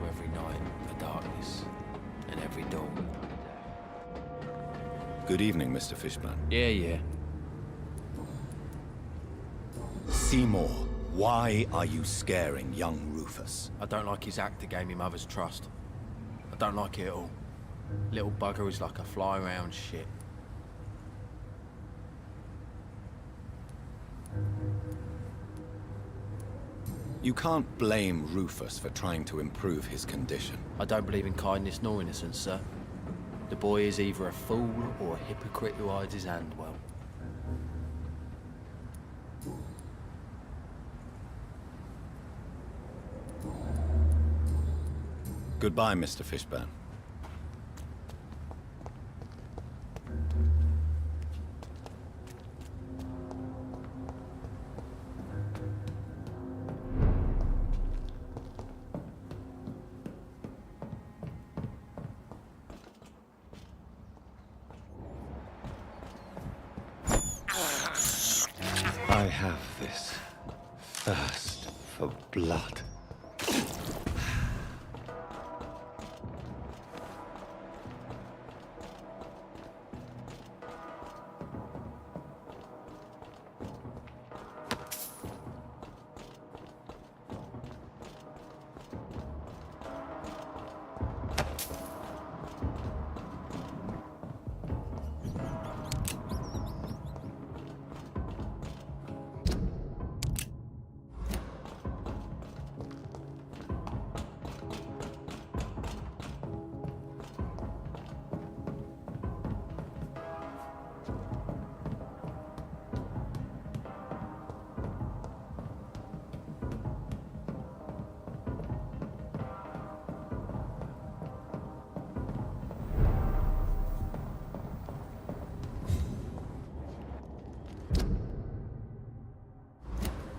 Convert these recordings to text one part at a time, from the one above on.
Every night, the darkness, and every dawn. Good evening, Mr. Fishburne. Yeah. Seymour, why are you scaring young Rufus? I don't like his act to gain me mother's trust. I don't like it at all. Little bugger is like a fly-around shit. You can't blame Rufus for trying to improve his condition. I don't believe in kindness nor innocence, sir. The boy is either a fool or a hypocrite who hides his hand well. Goodbye, Mr. Fishburne. I have this thirst for blood.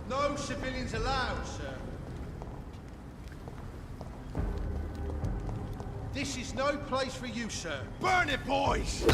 No civilians allowed, sir. This is no place for you, sir. Burn it, boys!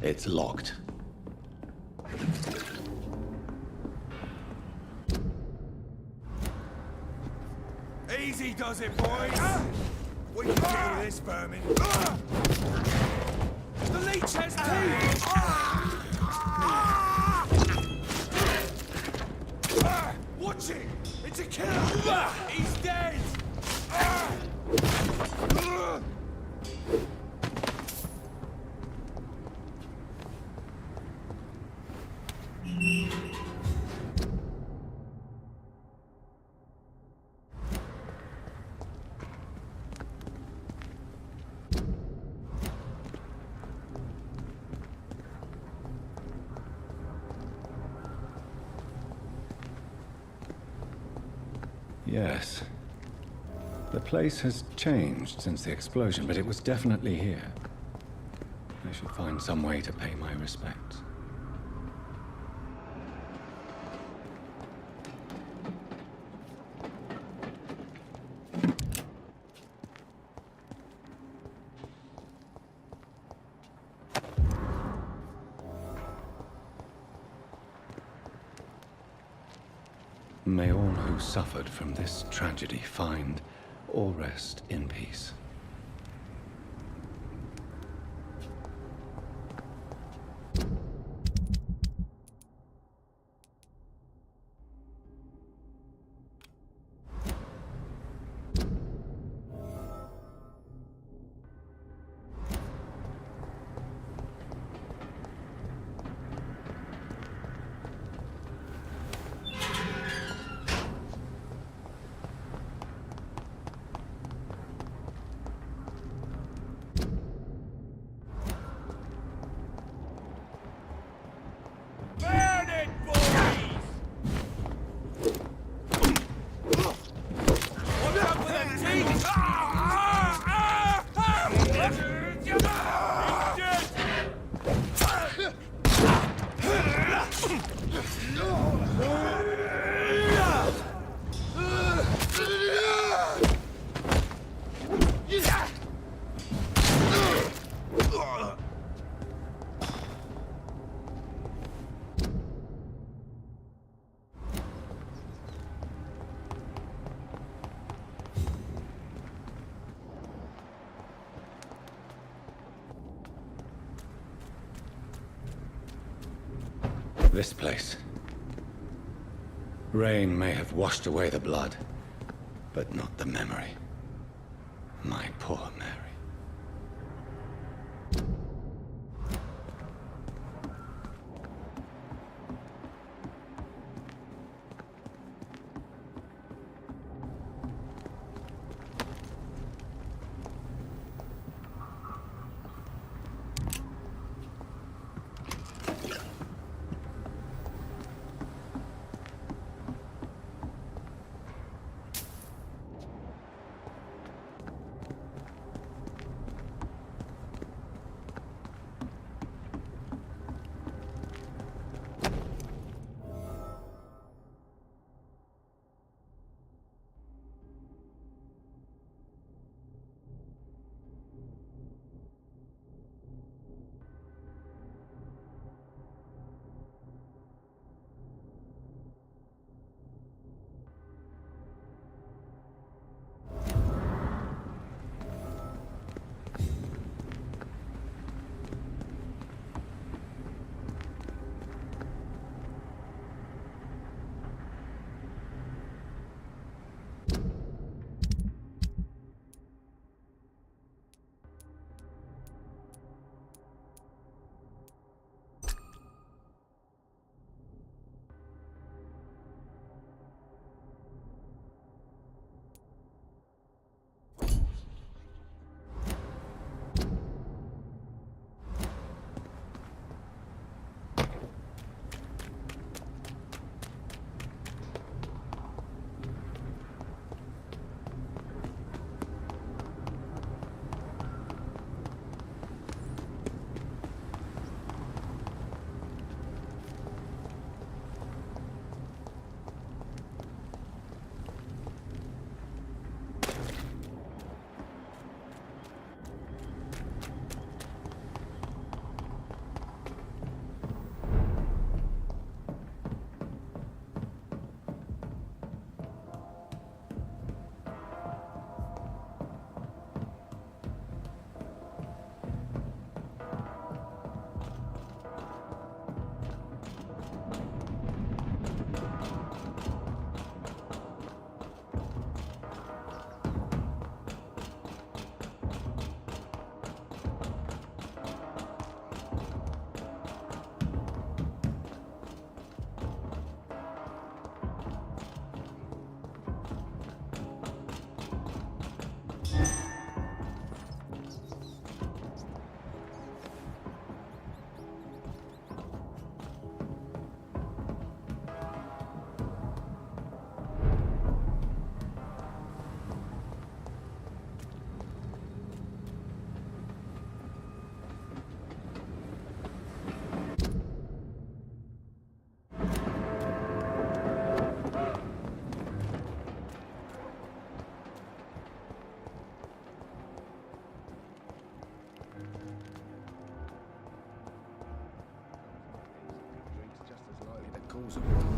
It's locked. Easy does it, boys. We can deal with this vermin. The leech has teeth. Watch it! It's a killer! He's dead! Yes. The place has changed since the explosion, but it was definitely here. I should find some way to pay my respects. May all who suffered from this tragedy find or rest in peace. This place. Rain may have washed away the blood, but not the memory. My poor Mary.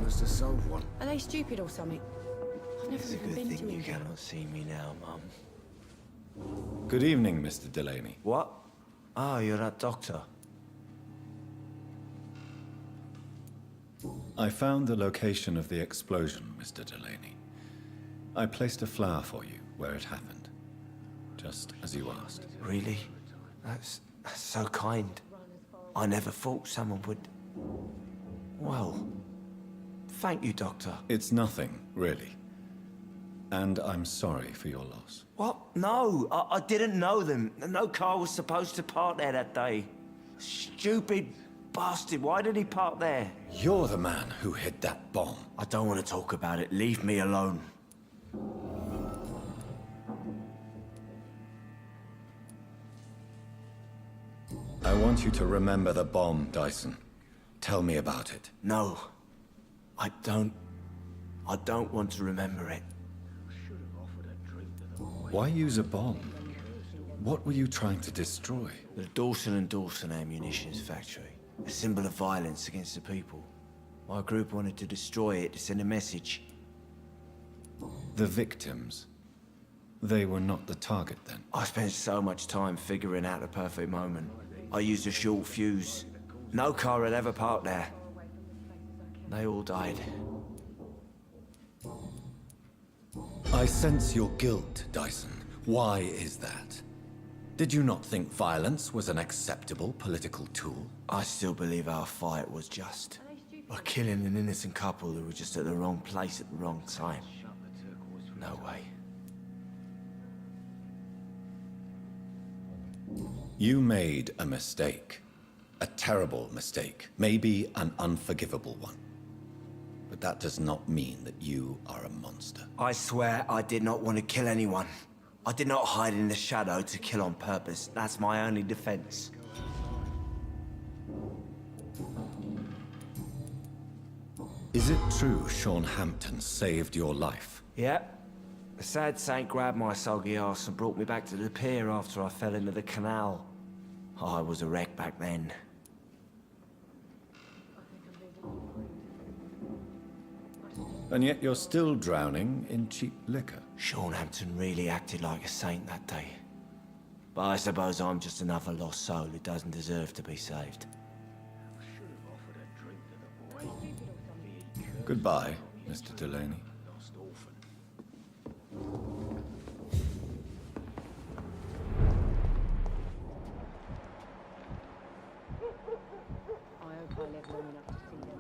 us to solve one. Are they stupid or something? I've never It's a even good been to thing you England. cannot see me now, Mum. Good evening, Mr. Delaney. What? Oh, you're that doctor. I found the location of the explosion, Mr. Delaney. I placed a flower for you where it happened, just as you asked. Really? That's so kind. I never thought someone would... Well, thank you, Doctor. It's nothing, really. And I'm sorry for your loss. What? No, I didn't know them. No car was supposed to park there that day. Stupid bastard, why did he park there? You're the man who hid that bomb. I don't want to talk about it. Leave me alone. I want you to remember the bomb, Dyson. Tell me about it. No, I don't want to remember it. Why use a bomb? What were you trying to destroy? The Dawson & Dawson ammunitions factory. A symbol of violence against the people. My group wanted to destroy it to send a message. The victims. They were not the target then. I spent so much time figuring out the perfect moment. I used a short fuse. No car had ever parked there. They all died. I sense your guilt, Dyson. Why is that? Did you not think violence was an acceptable political tool? I still believe our fight was just. By killing an innocent couple who were just at the wrong place at the wrong time. No way. You made a mistake. A terrible mistake. Maybe an unforgivable one. But that does not mean that you are a monster. I swear I did not want to kill anyone. I did not hide in the shadow to kill on purpose. That's my only defense. Is it true Sean Hampton saved your life? Yep. The sad saint grabbed my soggy ass and brought me back to the pier after I fell into the canal. I was a wreck back then. And yet you're still drowning in cheap liquor. Sean Hampton really acted like a saint that day. But I suppose I'm just another lost soul who doesn't deserve to be saved. Goodbye, Mr. Delaney. I hope I live long enough to see them.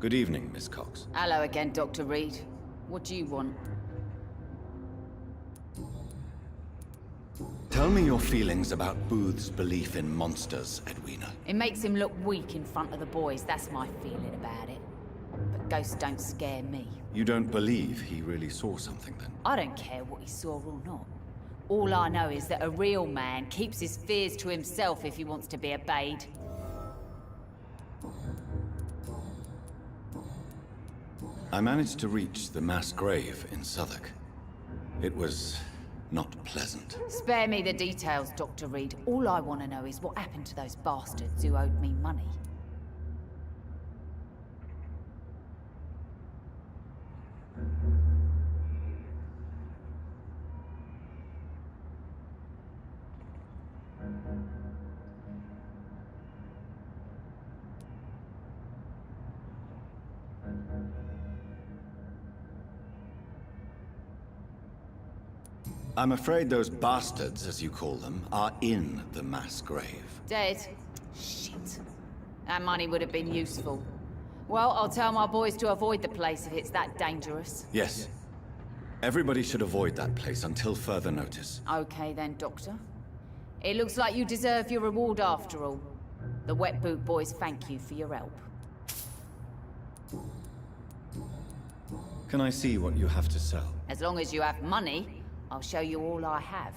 Good evening, Miss Cox. Hello again, Dr. Reed. What do you want? Tell me your feelings about Booth's belief in monsters, Edwina. It makes him look weak in front of the boys, that's my feeling about it. But ghosts don't scare me. You don't believe he really saw something then? I don't care what he saw or not. All I know is that a real man keeps his fears to himself if he wants to be obeyed. I managed to reach the mass grave in Southwark. It was not pleasant. Spare me the details, Dr. Reed. All I want to know is what happened to those bastards who owed me money. I'm afraid those bastards, as you call them, are in the mass grave. Dead? Shit. That money would have been useful. Well, I'll tell my boys to avoid the place if it's that dangerous. Yes. Everybody should avoid that place until further notice. Okay then, Doctor. It looks like you deserve your reward after all. The Wet Boot Boys thank you for your help. Can I see what you have to sell? As long as you have money, I'll show you all I have.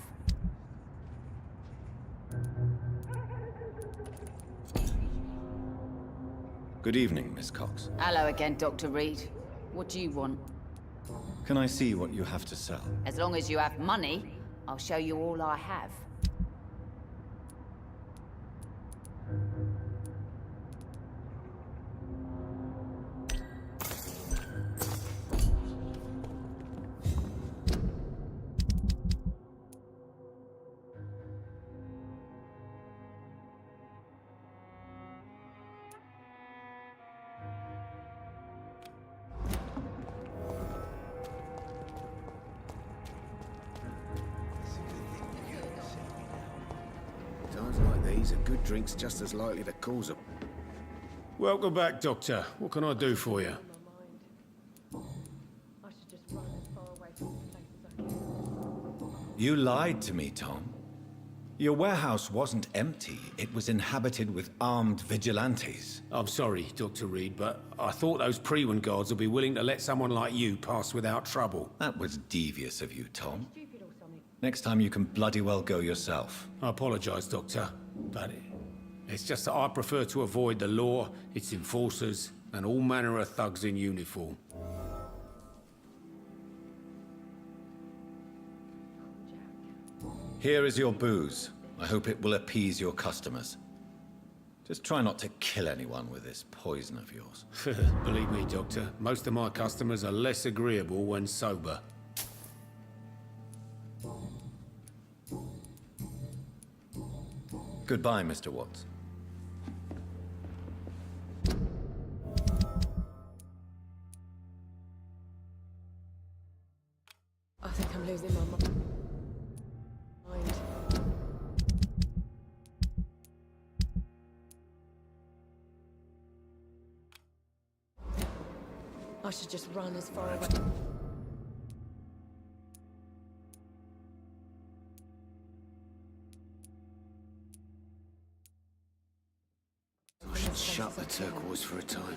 Good evening, Miss Cox. Hello again, Dr. Reed. What do you want? Can I see what you have to sell? As long as you have money, I'll show you all I have. days, a good drink's just as likely to cause a... Welcome back, Doctor. What can I do for you? I should just run as far away from this place as I can. You lied to me, Tom. Your warehouse wasn't empty. It was inhabited with armed vigilantes. I'm sorry, Dr. Reed, but I thought those Prewen guards would be willing to let someone like you pass without trouble. That was devious of you, Tom. Stupid or something. Next time you can bloody well go yourself. I apologize, Doctor, but it's just that I prefer to avoid the law, its enforcers, and all manner of thugs in uniform. Here is your booze. I hope it will appease your customers. Just try not to kill anyone with this poison of yours. Believe me, Doctor, most of my customers are less agreeable when sober. Goodbye, Mr. Watts. I think I'm losing my mind. I should just run as far away. I should shut the turquoise for a time.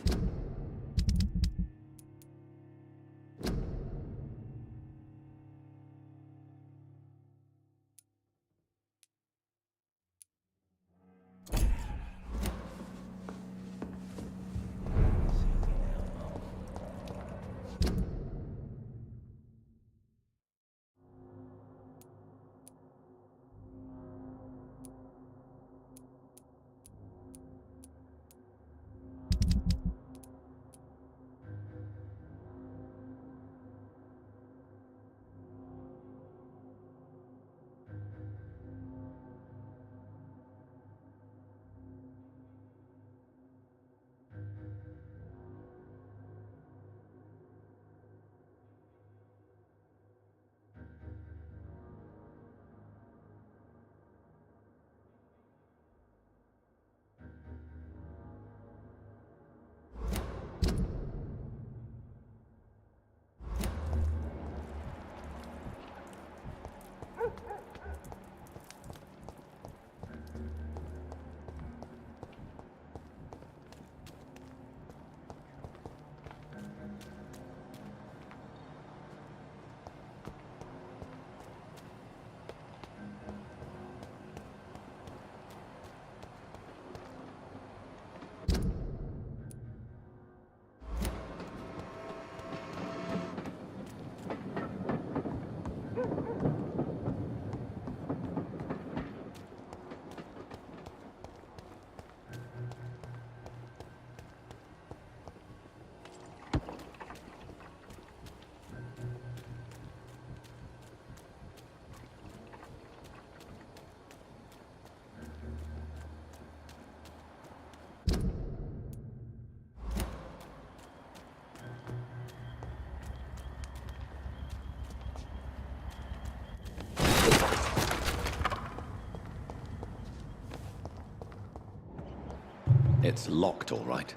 It's locked, all right.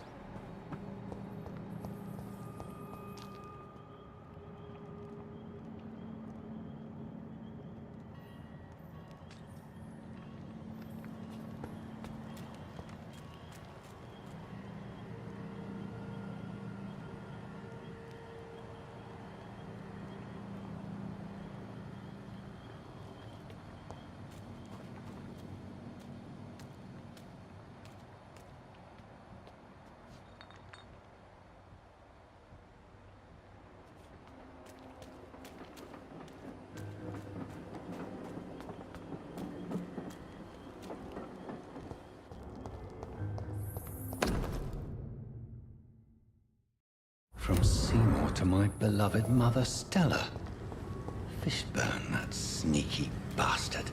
From Seymour to my beloved mother, Stella. Fishburne, that sneaky bastard.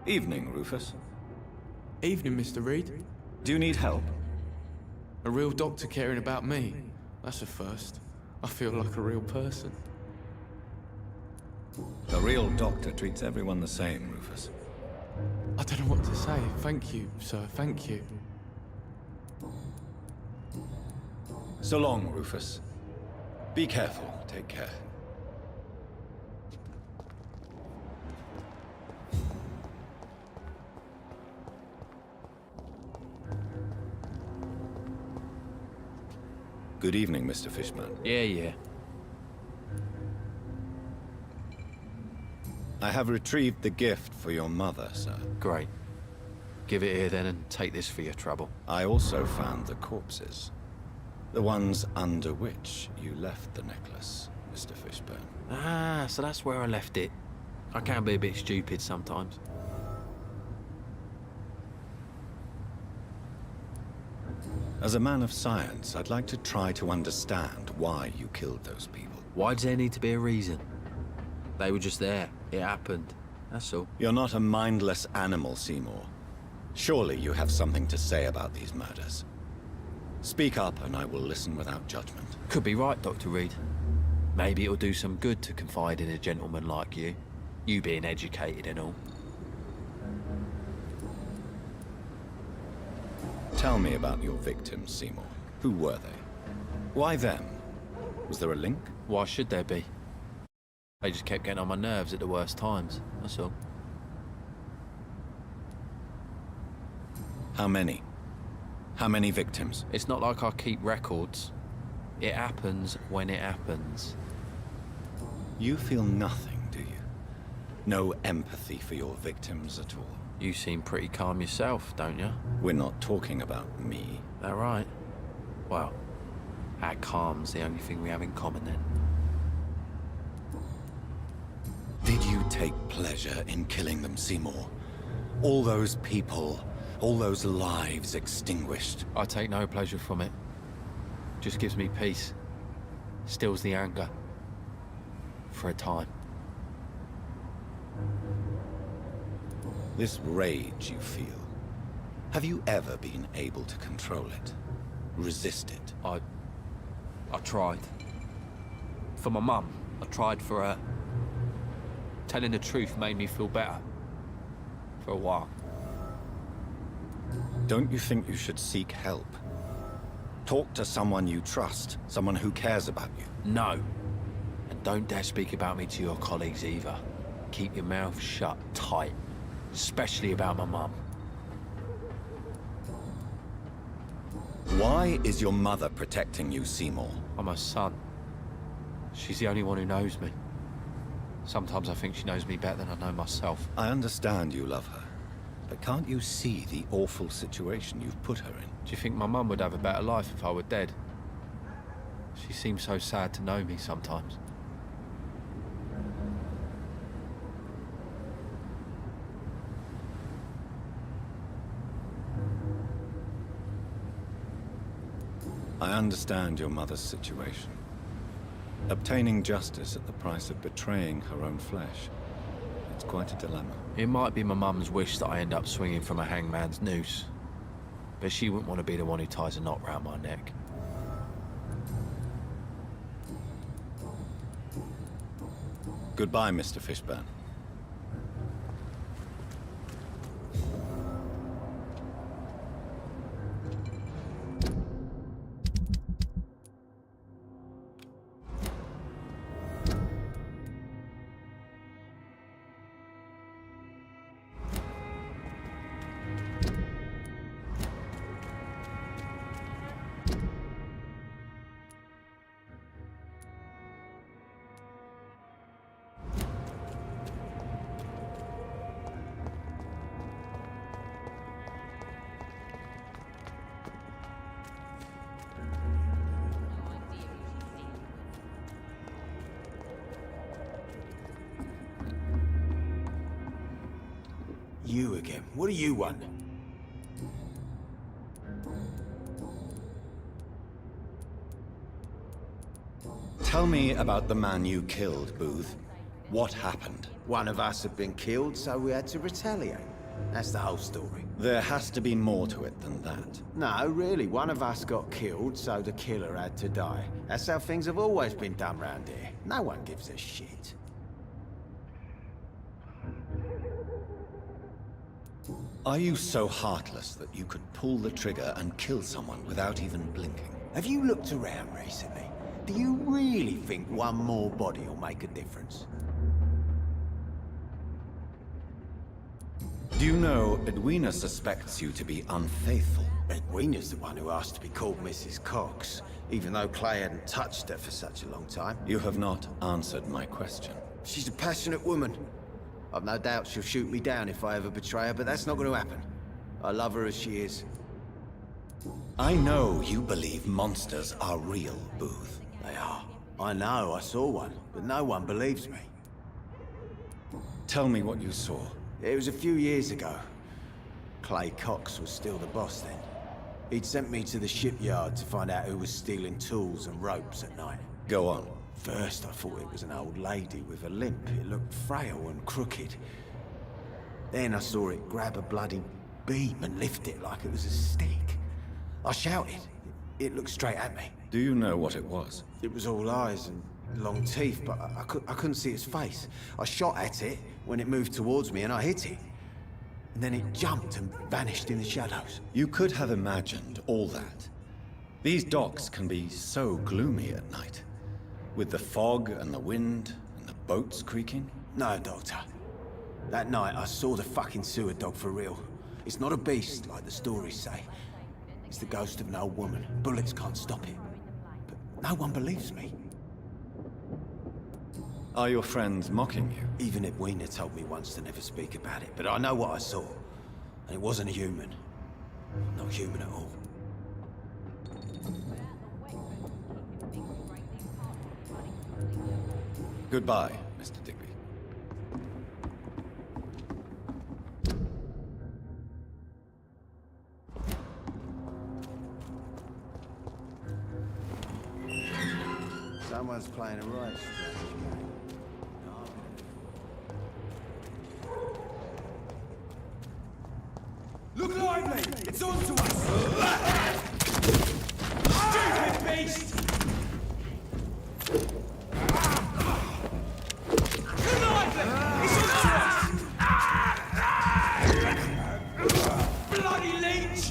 Evening, Rufus. Evening, Mr. Reed. Do you need help? A real doctor caring about me. That's a first. I feel like a real person. A real doctor treats everyone the same, Rufus. I don't know what to say. Thank you, sir. Thank you. So long, Rufus. Be careful. Take care. Good evening, Mr. Fishman. Yeah. I have retrieved the gift for your mother, sir. Great. Give it here then and take this for your trouble. I also found the corpses. The ones under which you left the necklace, Mr. Fishburne. Ah, so that's where I left it. I can be a bit stupid sometimes. As a man of science, I'd like to try to understand why you killed those people. Why does there need to be a reason? They were just there. It happened. That's all. You're not a mindless animal, Seymour. Surely you have something to say about these murders. Speak up and I will listen without judgment. Could be right, Dr. Reed. Maybe it'll do some good to confide in a gentleman like you. You being educated and all. Tell me about your victims, Seymour. Who were they? Why them? Was there a link? Why should there be? They just kept getting on my nerves at the worst times, that's all. How many? How many victims? It's not like I keep records. It happens when it happens. You feel nothing, do you? No empathy for your victims at all? You seem pretty calm yourself, don't you? We're not talking about me. That right? Well, our calm's the only thing we have in common then. Did you take pleasure in killing them, Seymour? All those people, all those lives extinguished. I take no pleasure from it. Just gives me peace. Stills the anger. For a time. This rage you feel, have you ever been able to control it? Resist it? I tried. For my mum, I tried for her. Telling the truth made me feel better. For a while. Don't you think you should seek help? Talk to someone you trust, someone who cares about you. No. And don't dare speak about me to your colleagues either. Keep your mouth shut tight. Especially about my mum. Why is your mother protecting you, Seymour? I'm her son. She's the only one who knows me. Sometimes I think she knows me better than I know myself. I understand you love her, but can't you see the awful situation you've put her in? Do you think my mum would have a better life if I were dead? She seems so sad to know me sometimes. I understand your mother's situation. Obtaining justice at the price of betraying her own flesh. It's quite a dilemma. It might be my mum's wish that I end up swinging from a hangman's noose. But she wouldn't want to be the one who ties a knot round my neck. Goodbye, Mr. Fishburne. You again. What do you want? Tell me about the man you killed, Booth. What happened? One of us had been killed, so we had to retaliate. That's the whole story. There has to be more to it than that. No, really, one of us got killed, so the killer had to die. That's how things have always been done round here. No one gives a shit. Are you so heartless that you could pull the trigger and kill someone without even blinking? Have you looked around recently? Do you really think one more body will make a difference? Do you know Edwina suspects you to be unfaithful? Edwina's the one who asked to be called Mrs. Cox, even though Clay hadn't touched her for such a long time. You have not answered my question. She's a passionate woman. I've no doubt she'll shoot me down if I ever betray her, but that's not going to happen. I love her as she is. I know you believe monsters are real, Booth. They are. I know, I saw one, but no one believes me. Tell me what you saw. It was a few years ago. Clay Cox was still the boss then. He'd sent me to the shipyard to find out who was stealing tools and ropes at night. Go on. First, I thought it was an old lady with a limp. It looked frail and crooked. Then I saw it grab a bloody beam and lift it like it was a stick. I shouted. It looked straight at me. Do you know what it was? It was all eyes and long teeth, but I couldn't see its face. I shot at it when it moved towards me and I hit it. And then it jumped and vanished in the shadows. You could have imagined all that. These docks can be so gloomy at night. With the fog and the wind and the boats creaking. No, Doctor. That night I saw the fucking sewer dog for real. It's not a beast like the stories say. It's the ghost of an old woman. Bullets can't stop it. But no one believes me. Are your friends mocking you? Even Edwina told me once to never speak about it, but I know what I saw. And it wasn't a human. Not human at all. Goodbye, Mr. Digby. Someone's playing a right strange game. Look lively! It's on to us! Stupid beast! Look lively! It's on to us! Bloody leech!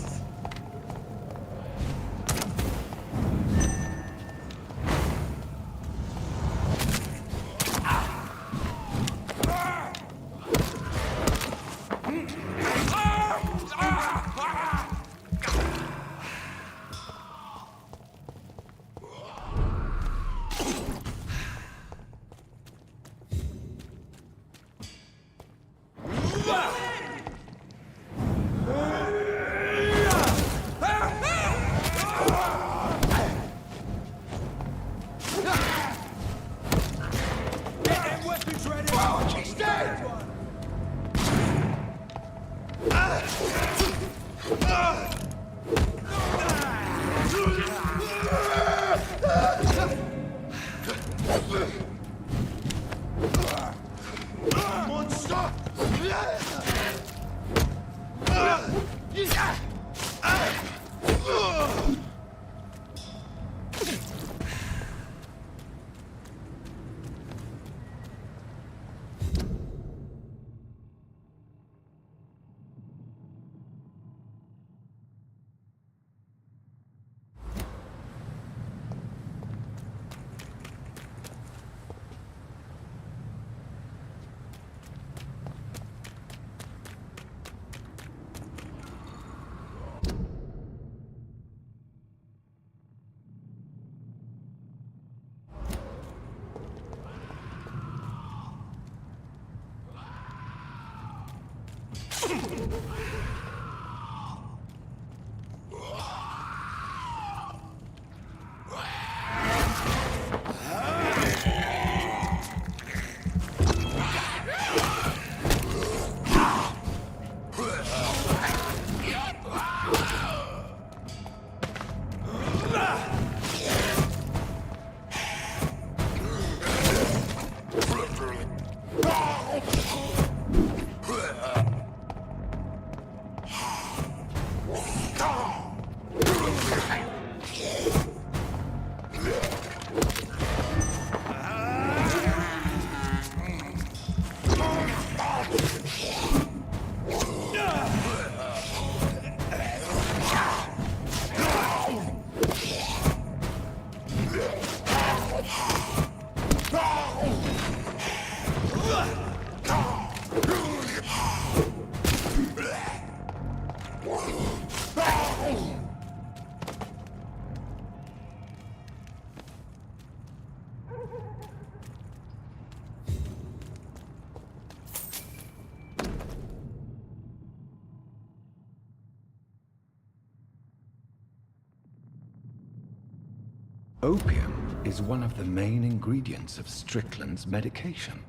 Opium is one of the main ingredients of Strickland's medication.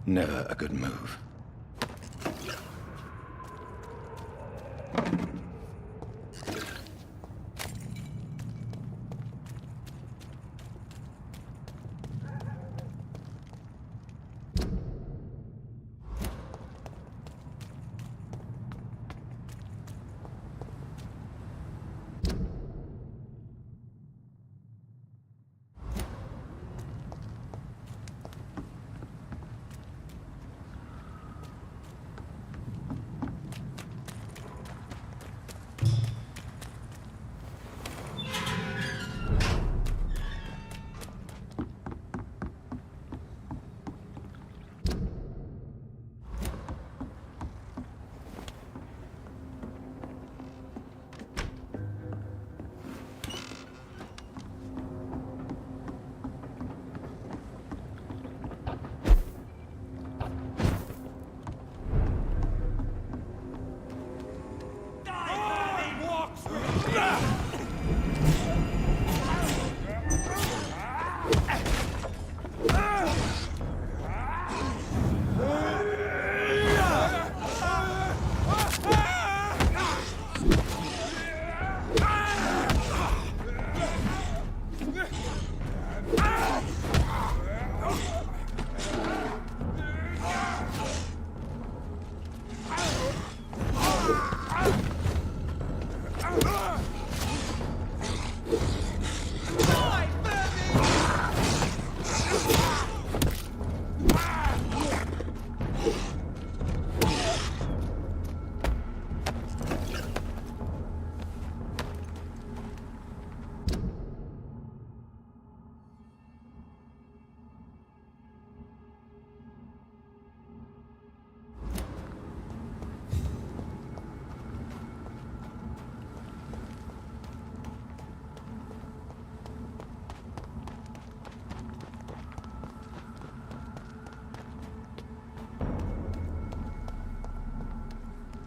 Never a good move.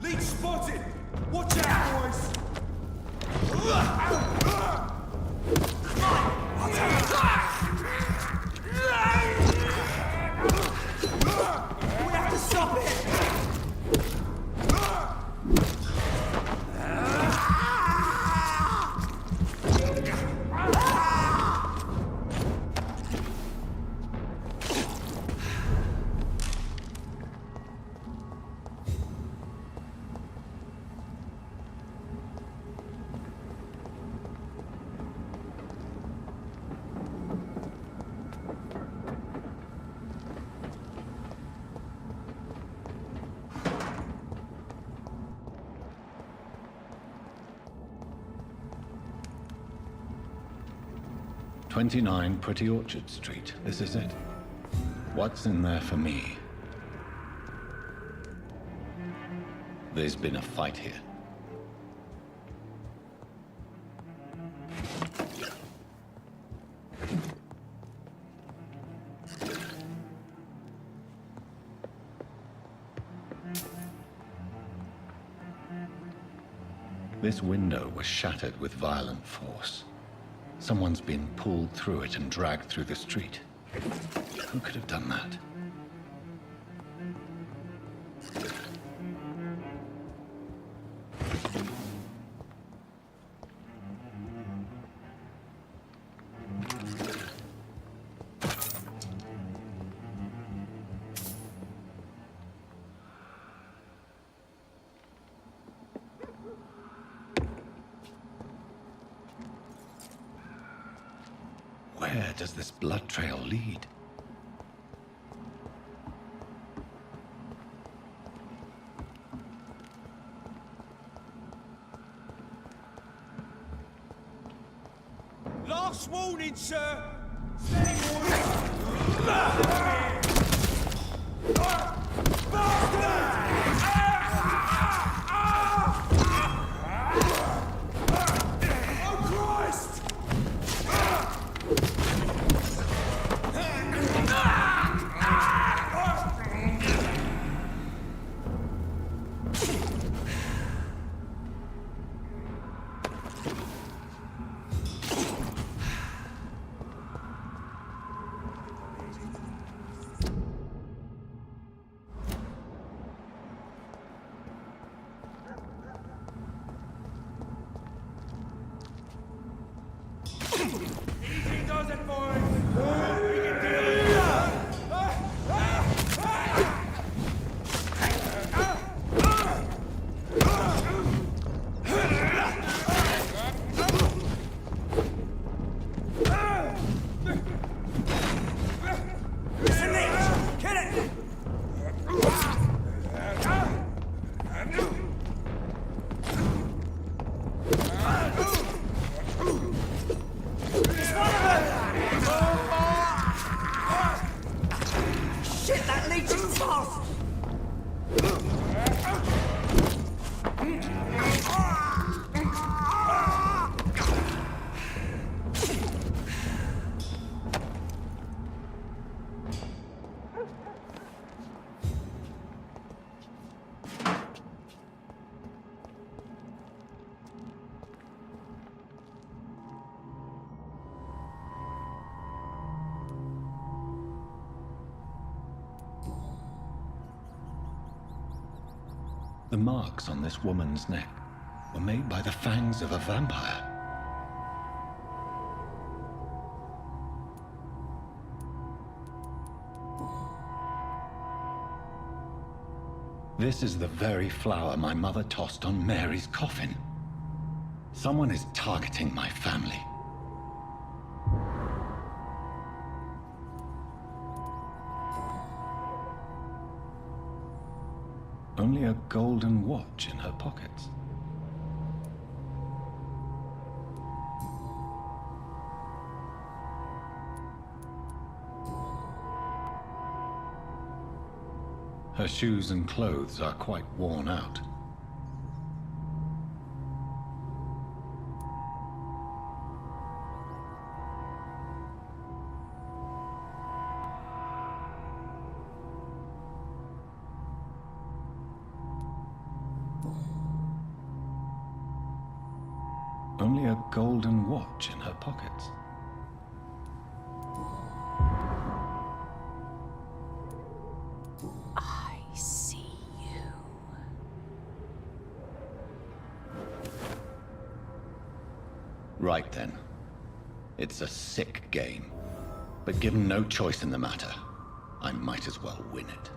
Leech spotted! Watch out, boys! We have to stop it! "29 Pretty Orchard Street. This is it. What's in there for me?" There's been a fight here. This window was shattered with violent force. Someone's been pulled through it and dragged through the street. Who could have done that? Where does this blood trail lead? Last warning, sir! Stay warning! The marks on this woman's neck were made by the fangs of a vampire. This is the very flower my mother tossed on Mary's coffin. Someone is targeting my family. Only a golden watch in her pockets. Her shoes and clothes are quite worn out. Only a golden watch in her pockets. I see you. Right then. It's a sick game. But given no choice in the matter, I might as well win it.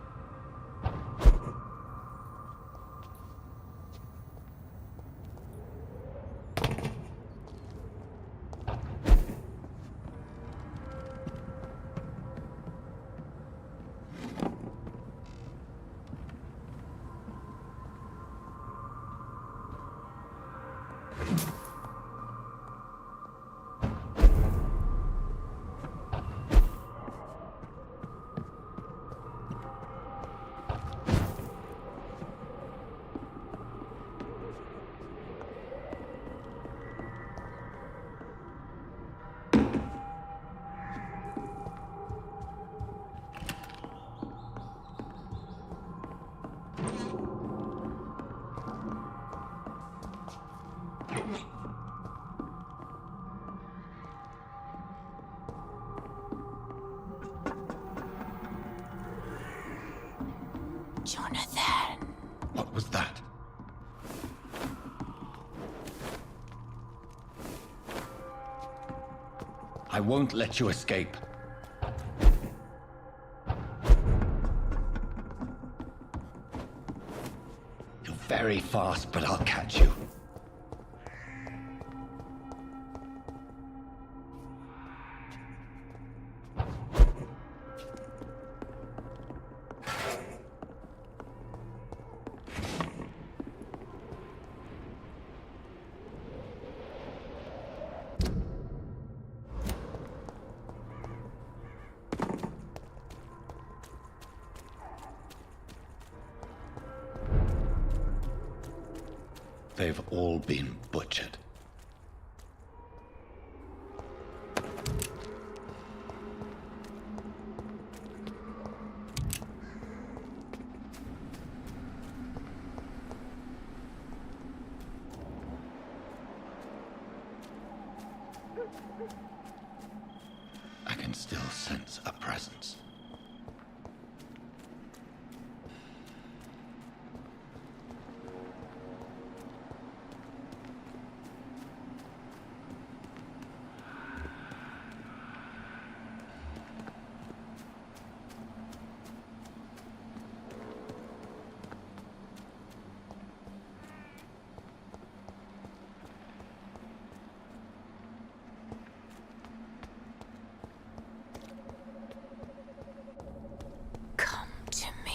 Jonathan. What was that? I won't let you escape. You're very fast, but I'll catch you. They've all been butchered. I can still sense a presence. Come to me.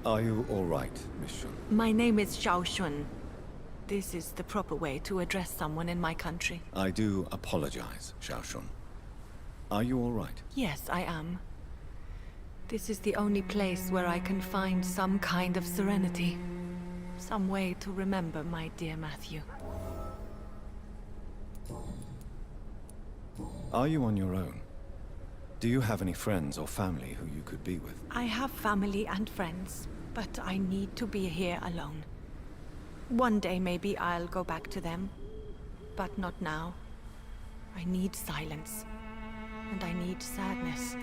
Are you all right, Miss Shun? My name is Zhao Shun. This is the proper way to address someone in my country. I do apologize, Xiao Shun. Are you all right? Yes, I am. This is the only place where I can find some kind of serenity. Some way to remember my dear Matthew. Are you on your own? Do you have any friends or family who you could be with? I have family and friends, but I need to be here alone. One day maybe I'll go back to them. But not now. I need silence. And I need sadness.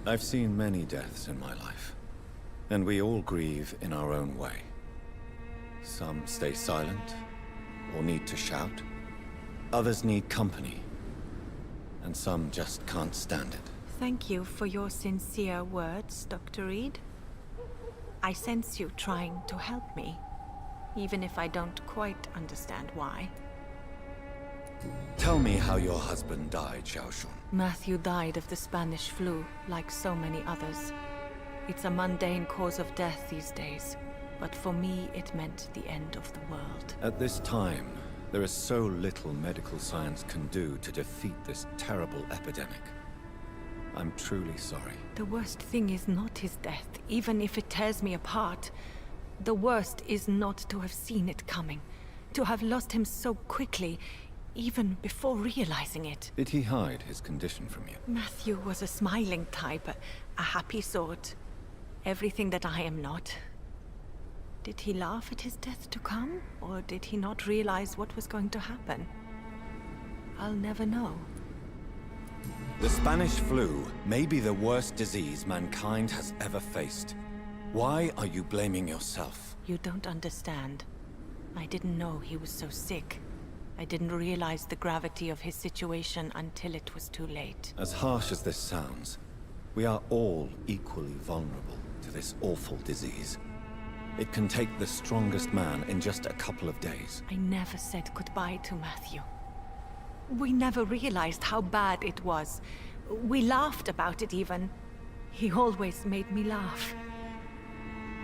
I've seen many deaths in my life. And we all grieve in our own way. Some stay silent, or need to shout. Others need company. And some just can't stand it. Thank you for your sincere words, Dr. Reed. I sense you trying to help me, even if I don't quite understand why. Tell me how your husband died, Xiaoshun. Matthew died of the Spanish flu, like so many others. It's a mundane cause of death these days, but for me it meant the end of the world. At this time, there is so little medical science can do to defeat this terrible epidemic. I'm truly sorry. The worst thing is not his death, even if it tears me apart. The worst is not to have seen it coming, to have lost him so quickly, even before realizing it. Did he hide his condition from you? Matthew was a smiling type, a happy sort. Everything that I am not. Did he laugh at his death to come, or did he not realize what was going to happen? I'll never know. The Spanish flu may be the worst disease mankind has ever faced. Why are you blaming yourself? You don't understand. I didn't know he was so sick. I didn't realize the gravity of his situation until it was too late. As harsh as this sounds, we are all equally vulnerable to this awful disease. It can take the strongest man in just a couple of days. I never said goodbye to Matthew. We never realized how bad it was. We laughed about it even. He always made me laugh.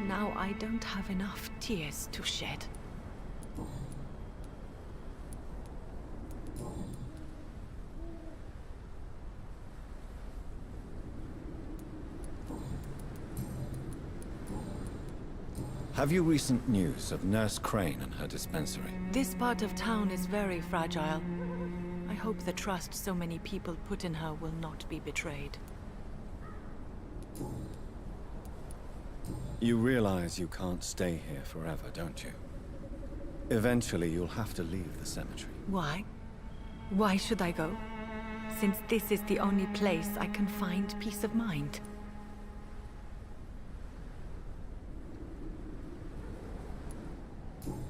Now I don't have enough tears to shed. Have you recent news of Nurse Crane and her dispensary? This part of town is very fragile. I hope the trust so many people put in her will not be betrayed. You realize you can't stay here forever, don't you? Eventually, you'll have to leave the cemetery. Why? Why should I go? Since this is the only place I can find peace of mind.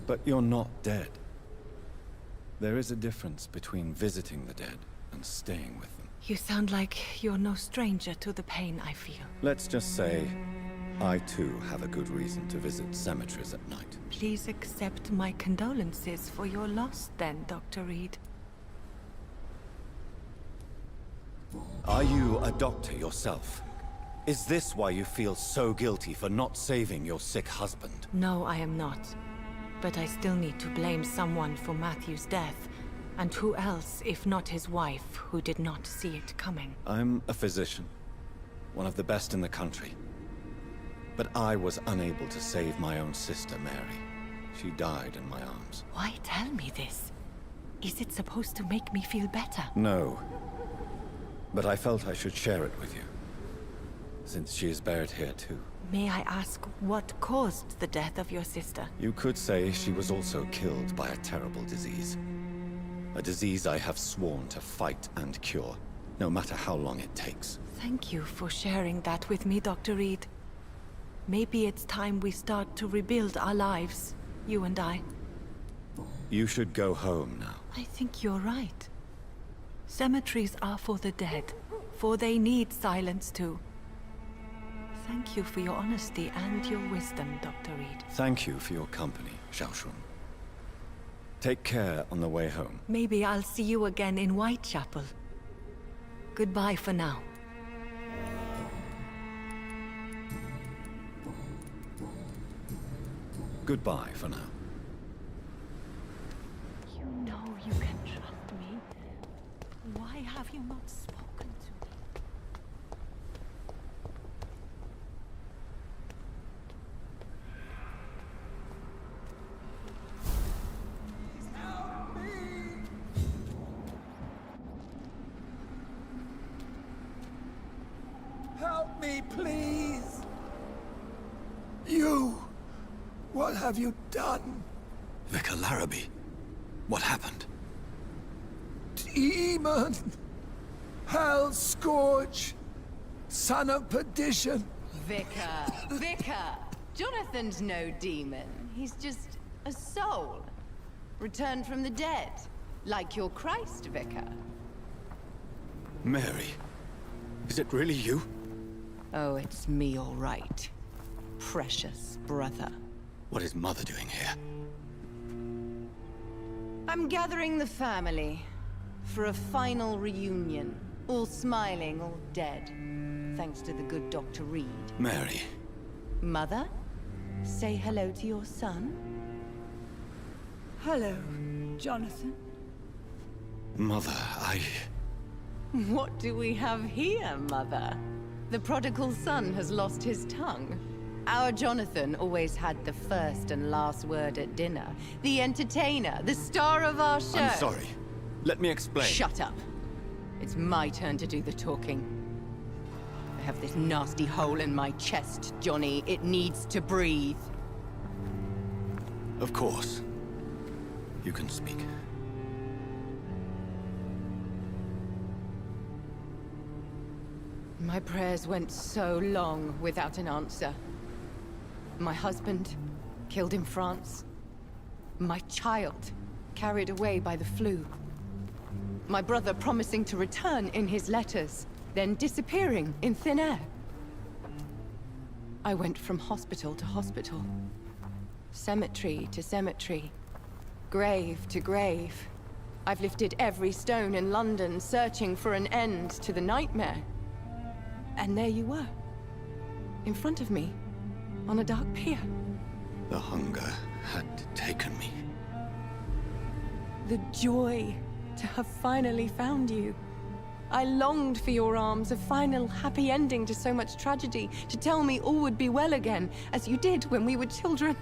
But you're not dead. There is a difference between visiting the dead and staying with them. You sound like you're no stranger to the pain I feel. Let's just say, I too have a good reason to visit cemeteries at night. Please accept my condolences for your loss then, Dr. Reed. Are you a doctor yourself? Is this why you feel so guilty for not saving your sick husband? No, I am not. But I still need to blame someone for Matthew's death. And who else, if not his wife, who did not see it coming? I'm a physician. One of the best in the country. But I was unable to save my own sister, Mary. She died in my arms. Why tell me this? Is it supposed to make me feel better? No. But I felt I should share it with you. Since she is buried here too. May I ask what caused the death of your sister? You could say she was also killed by a terrible disease. A disease I have sworn to fight and cure, no matter how long it takes. Thank you for sharing that with me, Dr. Reed. Maybe it's time we start to rebuild our lives, you and I. You should go home now. I think you're right. Cemeteries are for the dead, for they need silence too. Thank you for your honesty and your wisdom, Dr. Reed. Thank you for your company, Xiaoshun. Take care on the way home. Maybe I'll see you again in Whitechapel. Goodbye for now. Goodbye for now. You know you can trust me. Why have you not spoken to me? Help me, please! You! What have you done? Vicar Larrabee, what happened? Demon! Hell Scourge! Son of perdition! Vicar! Jonathan's no demon. He's just a soul. Returned from the dead. Like your Christ, Vicar. Mary, is it really you? Oh, it's me, all right. Precious brother. What is Mother doing here? I'm gathering the family for a final reunion. All smiling, all dead. Thanks to the good Dr. Reed. Mary. Mother, say hello to your son. Hello, Jonathan. Mother, What do we have here, Mother? The prodigal son has lost his tongue. Our Jonathan always had the first and last word at dinner. The entertainer, the star of our show. I'm sorry. Let me explain. Shut up. It's my turn to do the talking. I have this nasty hole in my chest, Johnny. It needs to breathe. Of course. You can speak. My prayers went so long without an answer. My husband, killed in France. My child, carried away by the flu. My brother promising to return in his letters, then disappearing in thin air. I went from hospital to hospital. Cemetery to cemetery. Grave to grave. I've lifted every stone in London, searching for an end to the nightmare. And there you were. In front of me. On a dark pier. The hunger had taken me. The joy to have finally found you. I longed for your arms, a final happy ending to so much tragedy, to tell me all would be well again, as you did when we were children.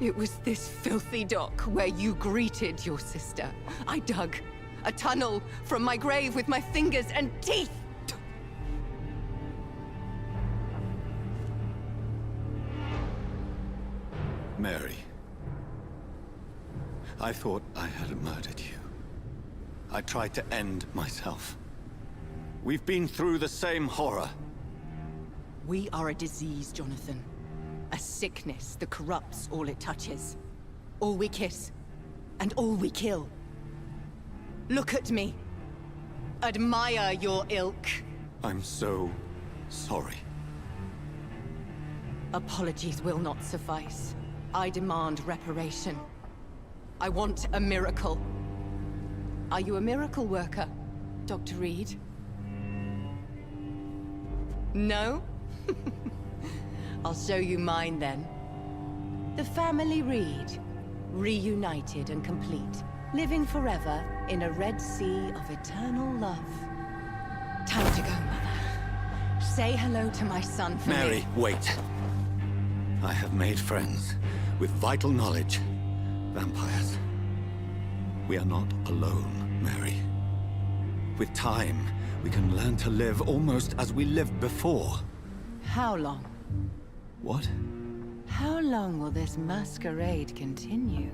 It was this filthy dock where you greeted your sister. I dug a tunnel from my grave with my fingers and teeth. Mary. I thought I had murdered you. I tried to end myself. We've been through the same horror. We are a disease, Jonathan. A sickness that corrupts all it touches. All we kiss, and all we kill. Look at me. Admire your ilk. I'm so sorry. Apologies will not suffice. I demand reparation. I want a miracle. Are you a miracle worker, Dr. Reed? No? I'll show you mine then. The family Reed, reunited and complete, living forever in a red sea of eternal love. Time to go, Mother. Say hello to my son for me. Mary, wait. I have made friends with vital knowledge. Vampires. We are not alone, Mary. With time, we can learn to live almost as we lived before. How long? What? How long will this masquerade continue?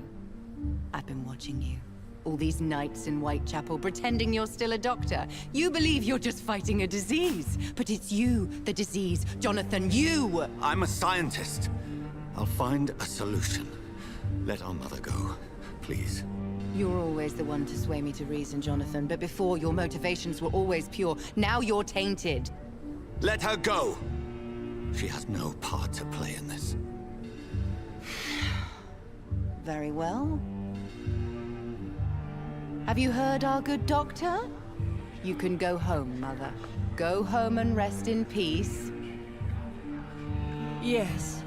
I've been watching you. All these nights in Whitechapel, pretending you're still a doctor. You believe you're just fighting a disease. But it's you, the disease. Jonathan, you! I'm a scientist. I'll find a solution. Let our mother go, please. You're always the one to sway me to reason, Jonathan. But before, your motivations were always pure. Now you're tainted. Let her go! She has no part to play in this. Very well. Have you heard our good doctor? You can go home, Mother. Go home and rest in peace. Yes,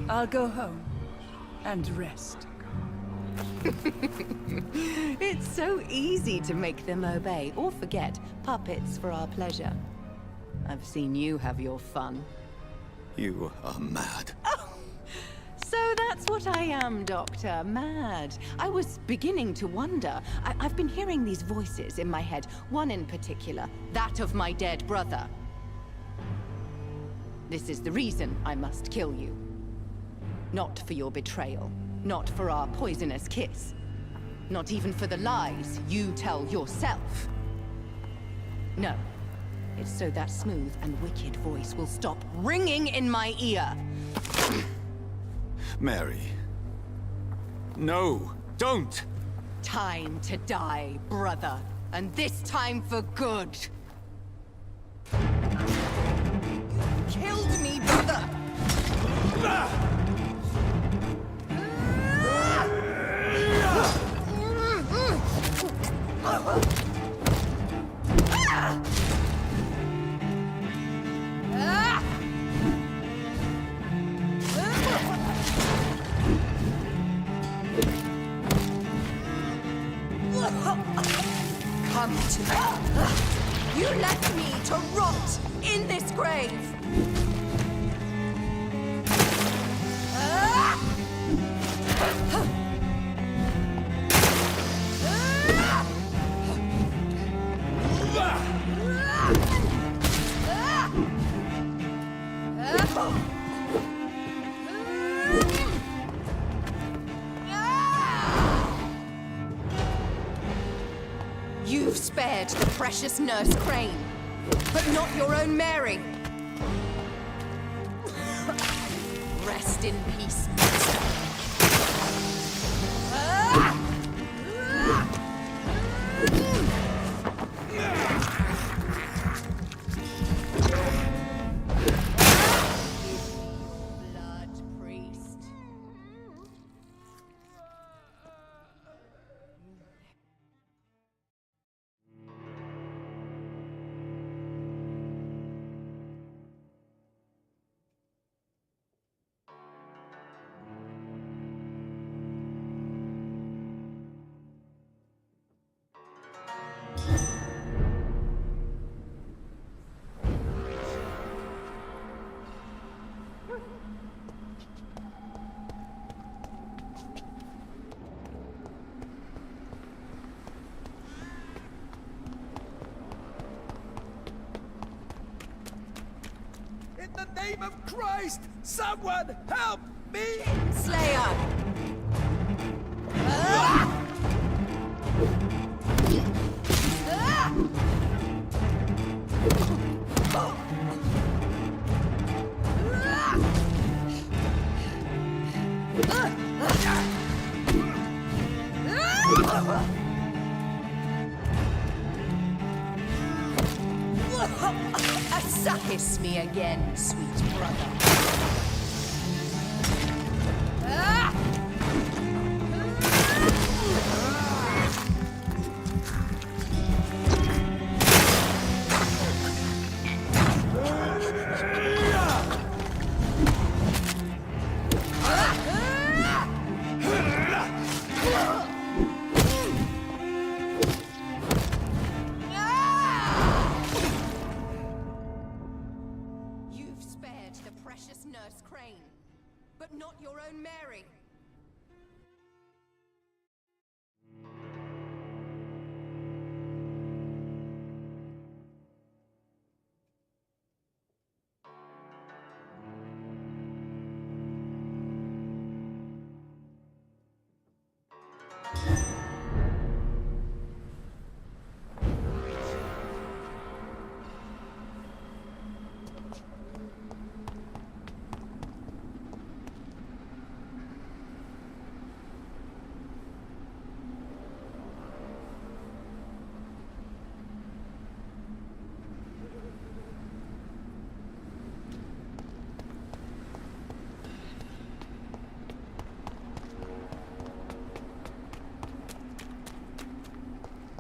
I'll go home and rest. It's so easy to make them obey or forget. Puppets for our pleasure. I've seen you have your fun. You are mad. Oh, so that's what I am, Doctor. Mad. I was beginning to wonder. I've been hearing these voices in my head. One in particular, that of my dead brother. This is the reason I must kill you. Not for your betrayal, not for our poisonous kiss, not even for the lies you tell yourself. No, it's so that smooth and wicked voice will stop ringing in my ear. Mary. No, don't! Time to die, brother. And this time for good. You killed me, brother! Come to me. You left me to rot in this grave. You've spared the precious Nurse Crane, but not your own Mary. Rest in peace, monster. Blood priest. In the name of Christ, someone help me! Slayer! Kiss me again, sweet brother. Nurse Crane, but not your own Mary.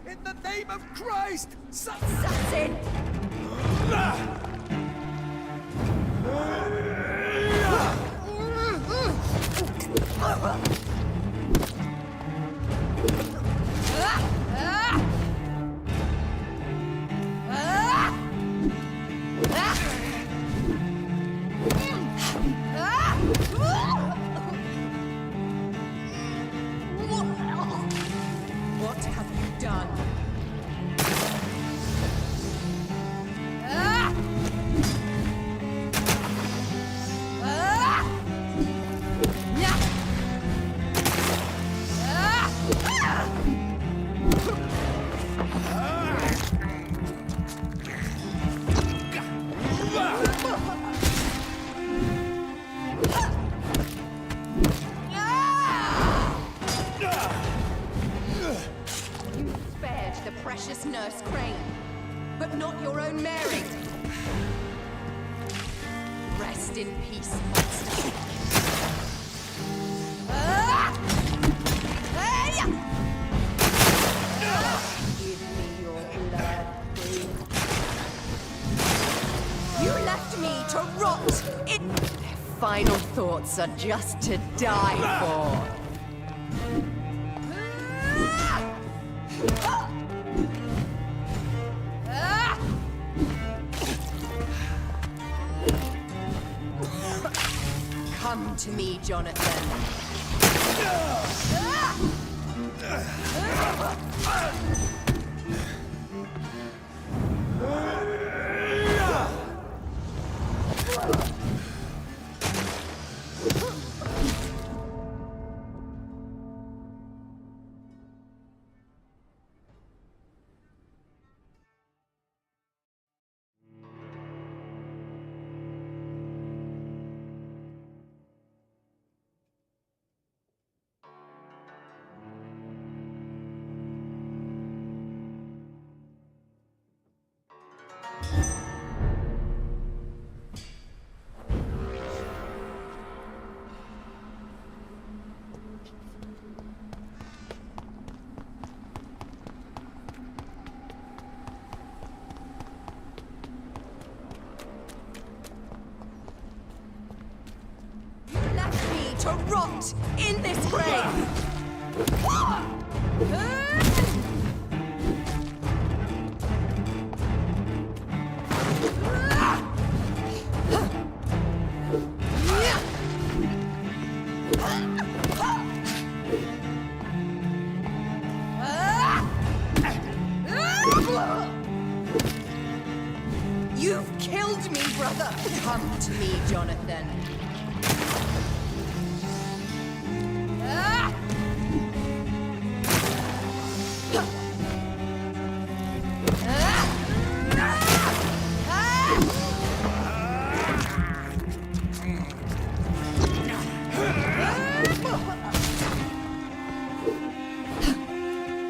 In the name of Christ, assassin! What have you done? precious Nurse Crane, but not your own Mary. Rest in peace, monster. Give me your blood, Queen. You left me to rot in... Their final thoughts are just to die for. Come to me, Jonathan. To rot in this grave! You've killed me, brother! Come to me, Jonathan.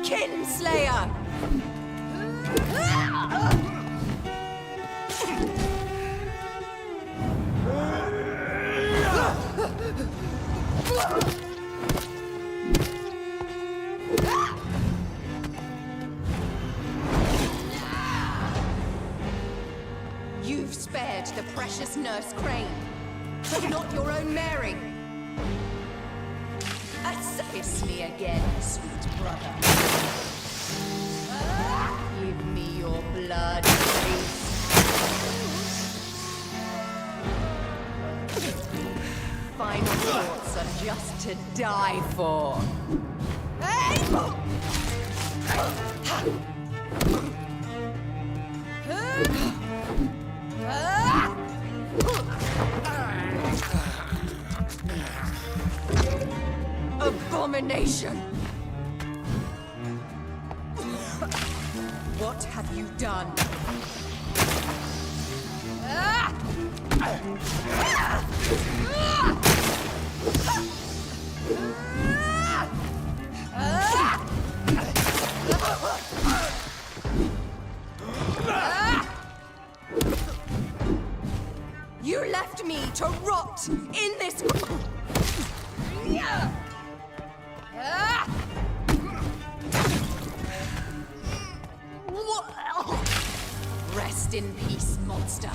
Kinslayer! You've spared the precious Nurse Crane, but not your own Mary. Kiss me again, sweet brother. Give me your blood, please. Final thoughts are just to die for. Abomination! What have you done? You left me to rot in this... Rest in peace, monster.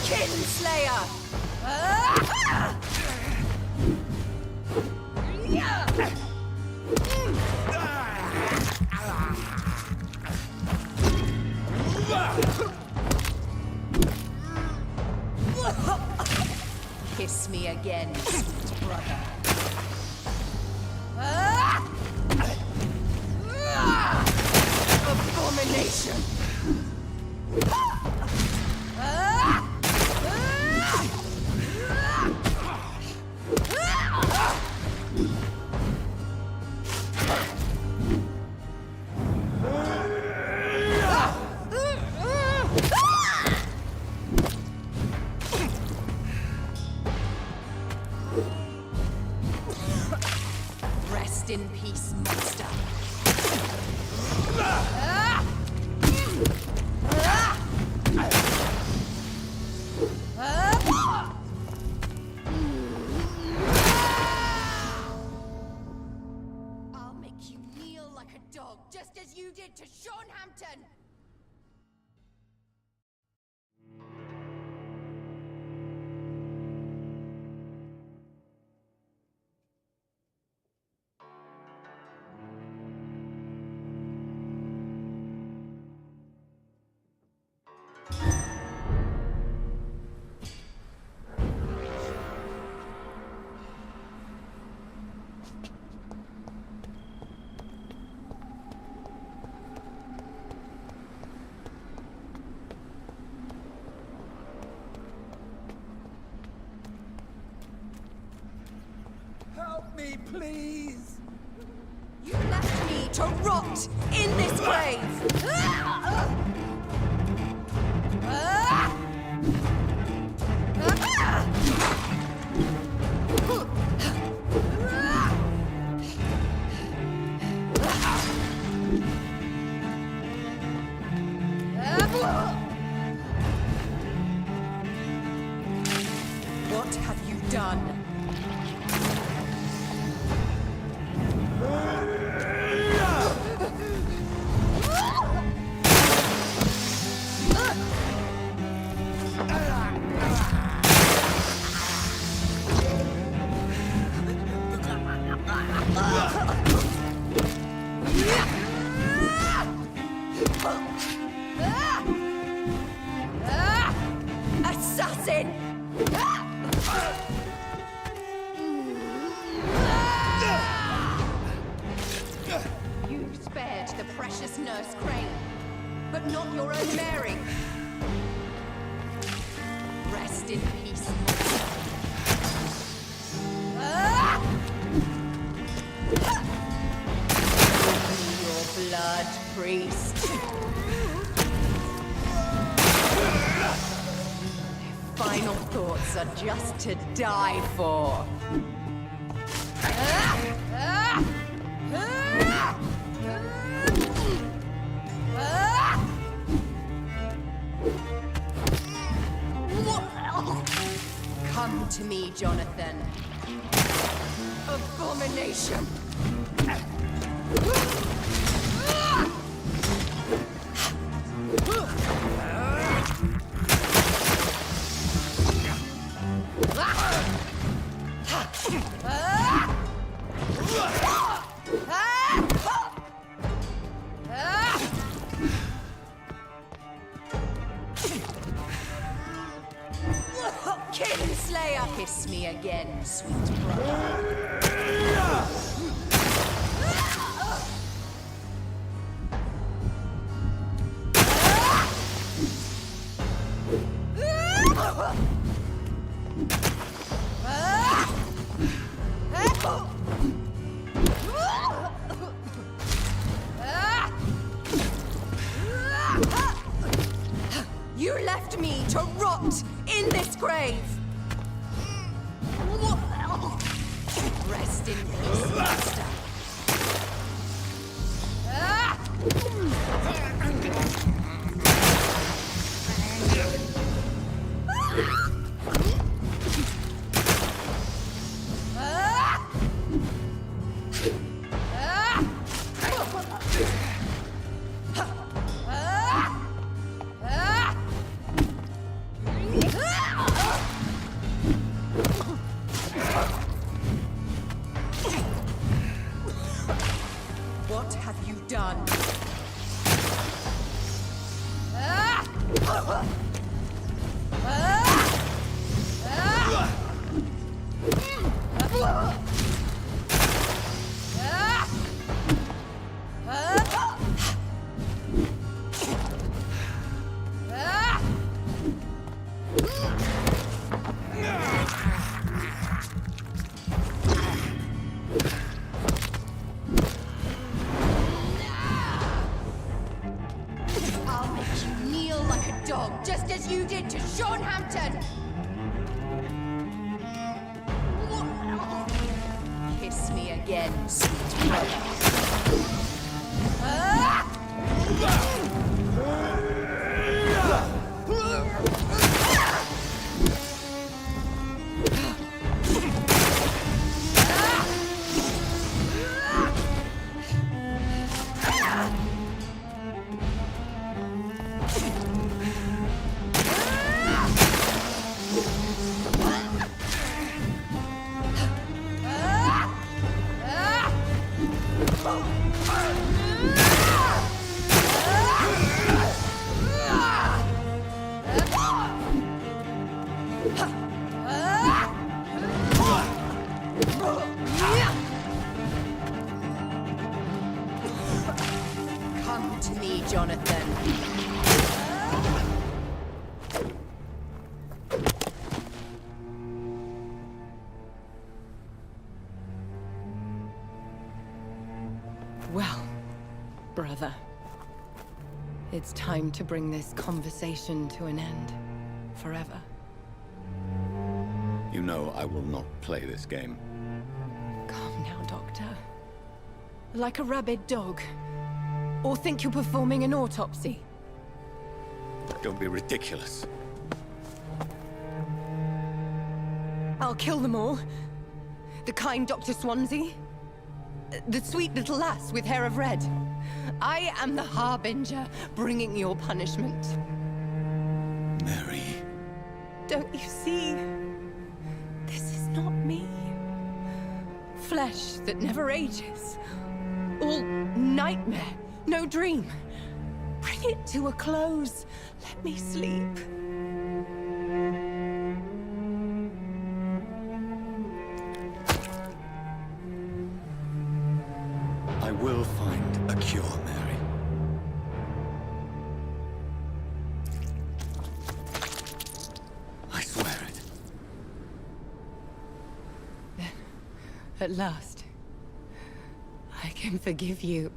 Kinslayer! Kiss me again, sweet brother. Abomination! please. You left me to rot in this grave! What have you done? Assassin! You spared the precious Nurse Crane, but not your own Mary. Rest in peace. Your blood, priest. Final thoughts are just to die for. Come to me, Jonathan. Abomination! Kinslayer, kiss me again, sweet brother. You left me to rot in this grave. Rest in peace, master. What have you done? I'll make you kneel like a dog, just as you did to Sean Hampton! Kiss me again, sweet brother. Come to me, Jonathan. It's time to bring this conversation to an end. Forever. You know I will not play this game. Calm now, Doctor. Like a rabid dog. Or think you're performing an autopsy. Don't be ridiculous. I'll kill them all. The kind Dr. Swansea. The sweet little lass with hair of red. I am the Harbinger, bringing your punishment. Mary. Don't you see? This is not me. Flesh that never ages. All nightmare, no dream. Bring it to a close. Let me sleep. I will find a cure, Mary. I swear it. At last, I can forgive you.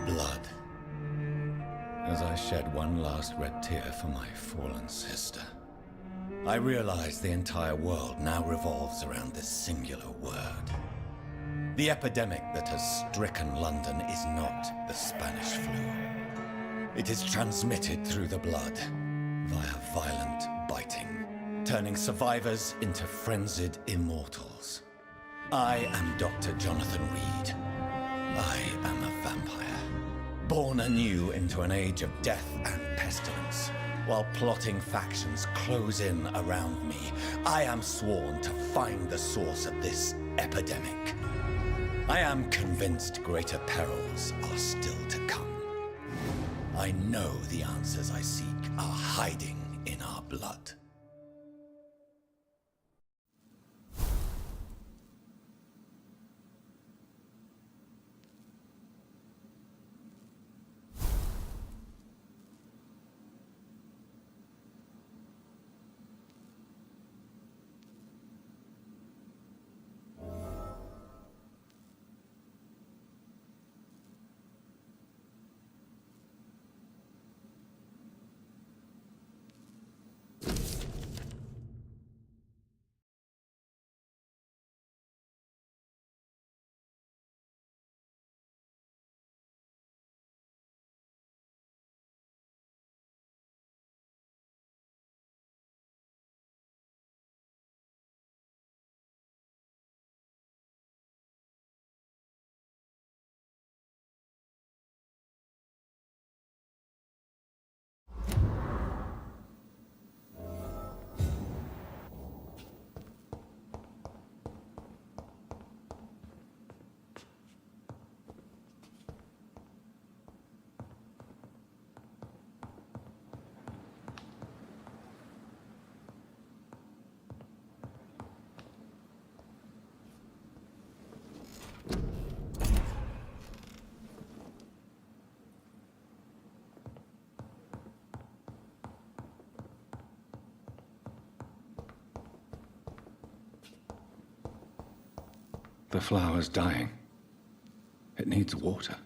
Blood. As I shed one last red tear for my fallen sister, I realize the entire world now revolves around this singular word. The epidemic that has stricken London is not the Spanish flu. It is transmitted through the blood, via violent biting, turning survivors into frenzied immortals. I am Dr. Jonathan Reed. I am a vampire, born anew into an age of death and pestilence. While plotting factions close in around me, I am sworn to find the source of this epidemic. I am convinced greater perils are still to come. I know the answers I seek are hiding in our blood. The flower's dying. It needs water.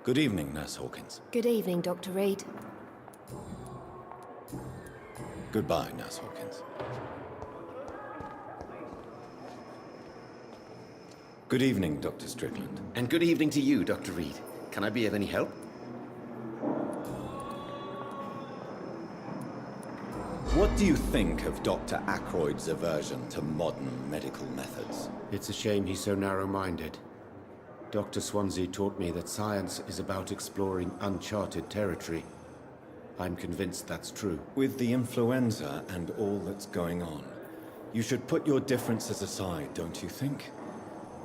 Good evening, Nurse Hawkins. Good evening, Dr. Reed. Goodbye, Nurse Hawkins. Good evening, Dr. Strickland. And good evening to you, Dr. Reed. Can I be of any help? What do you think of Dr. Ackroyd's aversion to modern medical methods? It's a shame he's so narrow-minded. Dr. Swansea taught me that science is about exploring uncharted territory. I'm convinced that's true. With the influenza and all that's going on, you should put your differences aside, don't you think?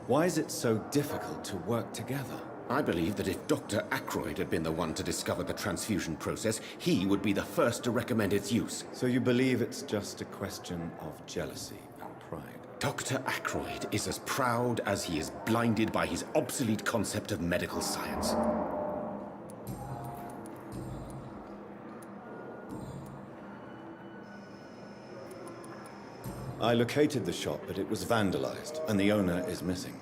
Why is it so difficult to work together? I believe that if Dr. Ackroyd had been the one to discover the transfusion process, he would be the first to recommend its use. So you believe it's just a question of jealousy and pride? Dr. Ackroyd is as proud as he is blinded by his obsolete concept of medical science. I located the shop, but it was vandalized, and the owner is missing.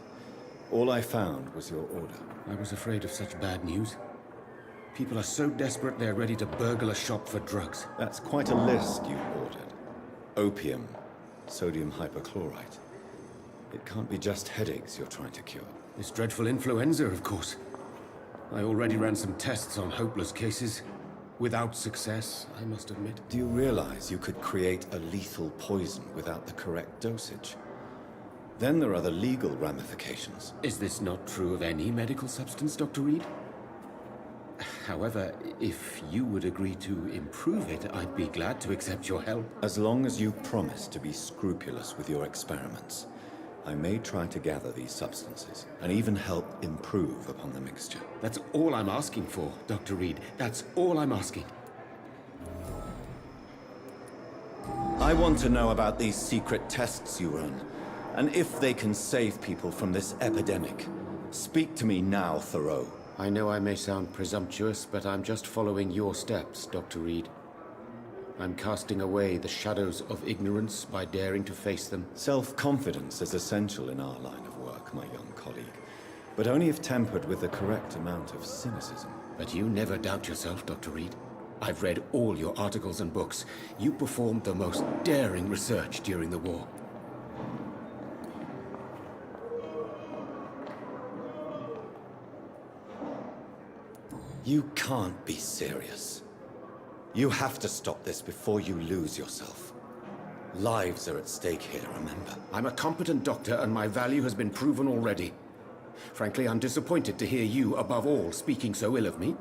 All I found was your order. I was afraid of such bad news. People are so desperate they're ready to burgle a shop for drugs. That's quite a list you ordered. Opium, sodium hypochlorite. It can't be just headaches you're trying to cure. This dreadful influenza, of course. I already ran some tests on hopeless cases. Without success, I must admit. Do you realize you could create a lethal poison without the correct dosage? Then there are the legal ramifications. Is this not true of any medical substance, Dr. Reed? However, if you would agree to improve it, I'd be glad to accept your help. As long as you promise to be scrupulous with your experiments, I may try to gather these substances, and even help improve upon the mixture. That's all I'm asking for, Dr. Reed. That's all I'm asking. I want to know about these secret tests you run, and if they can save people from this epidemic. Speak to me now, Thoreau. I know I may sound presumptuous, but I'm just following your steps, Dr. Reed. I'm casting away the shadows of ignorance by daring to face them. Self-confidence is essential in our line of work, my young colleague. But only if tempered with the correct amount of cynicism. But you never doubt yourself, Dr. Reed. I've read all your articles and books. You performed the most daring research during the war. You can't be serious. You have to stop this before you lose yourself. Lives are at stake here, remember? I'm a competent doctor, and my value has been proven already. Frankly, I'm disappointed to hear you, above all, speaking so ill of me.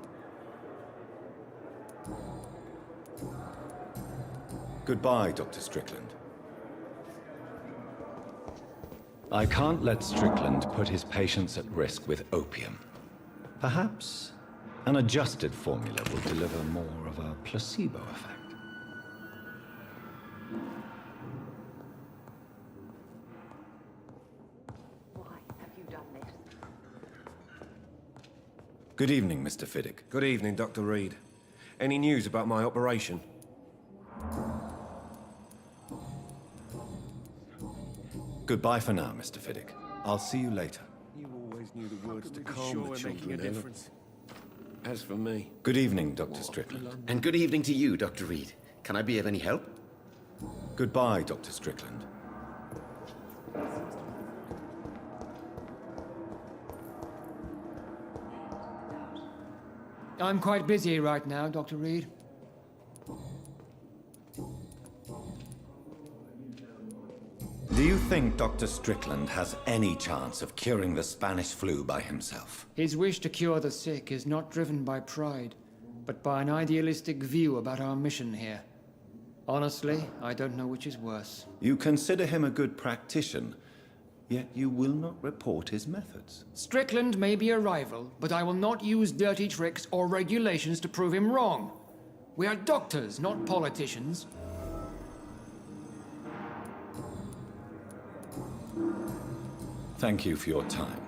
Goodbye, Dr. Strickland. I can't let Strickland put his patients at risk with opium. Perhaps an adjusted formula will deliver more of a placebo effect. Why have you done this? Good evening, Mr. Fiddick. Good evening, Dr. Reed. Any news about my operation? Goodbye for now, Mr. Fiddick. I'll see you later. You always knew the words to calm the children, Ellen. As for me... Good evening, Dr. Strickland. And good evening to you, Dr. Reed. Can I be of any help? Goodbye, Dr. Strickland. I'm quite busy right now, Dr. Reed. Do you think Dr. Strickland has any chance of curing the Spanish flu by himself? His wish to cure the sick is not driven by pride, but by an idealistic view about our mission here. Honestly, I don't know which is worse. You consider him a good practitioner, yet you will not report his methods. Strickland may be a rival, but I will not use dirty tricks or regulations to prove him wrong. We are doctors, not politicians. Thank you for your time.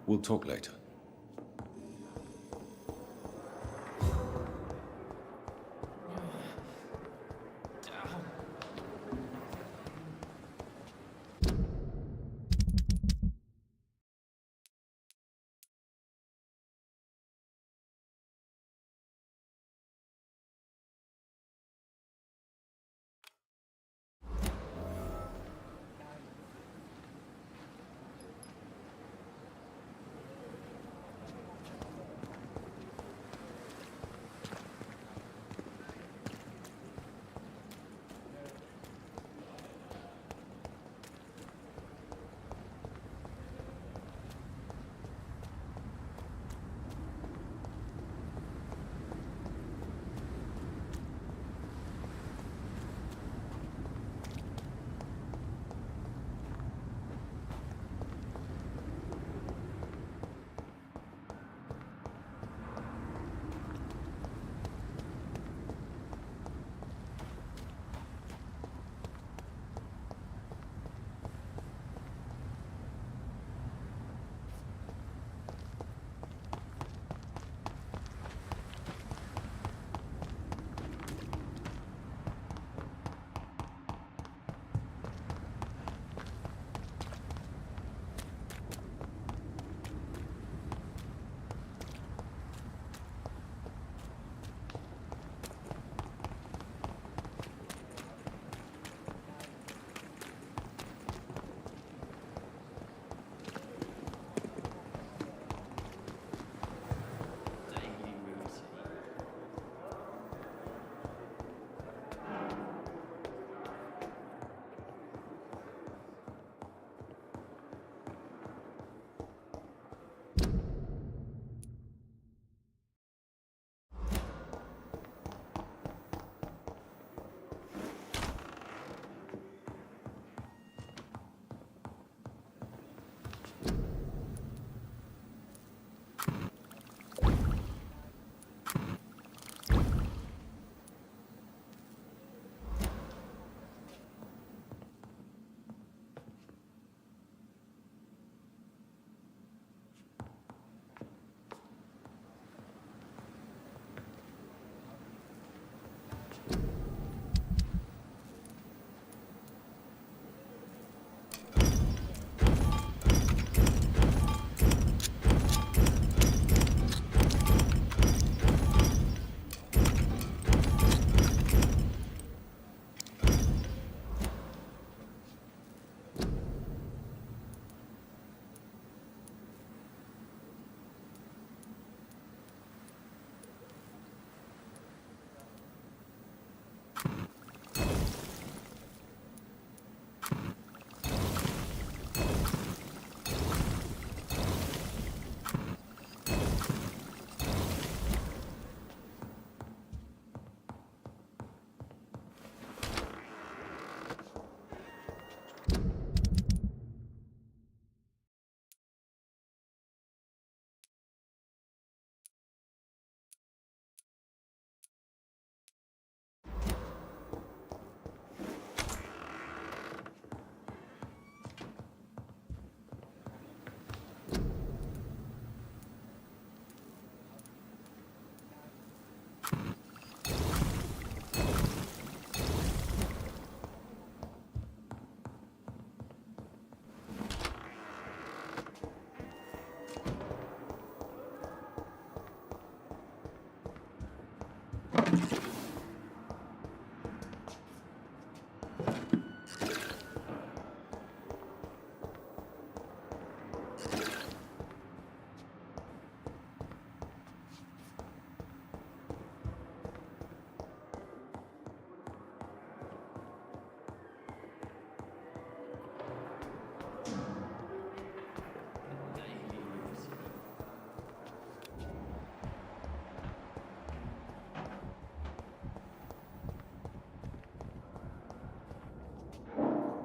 We'll talk later.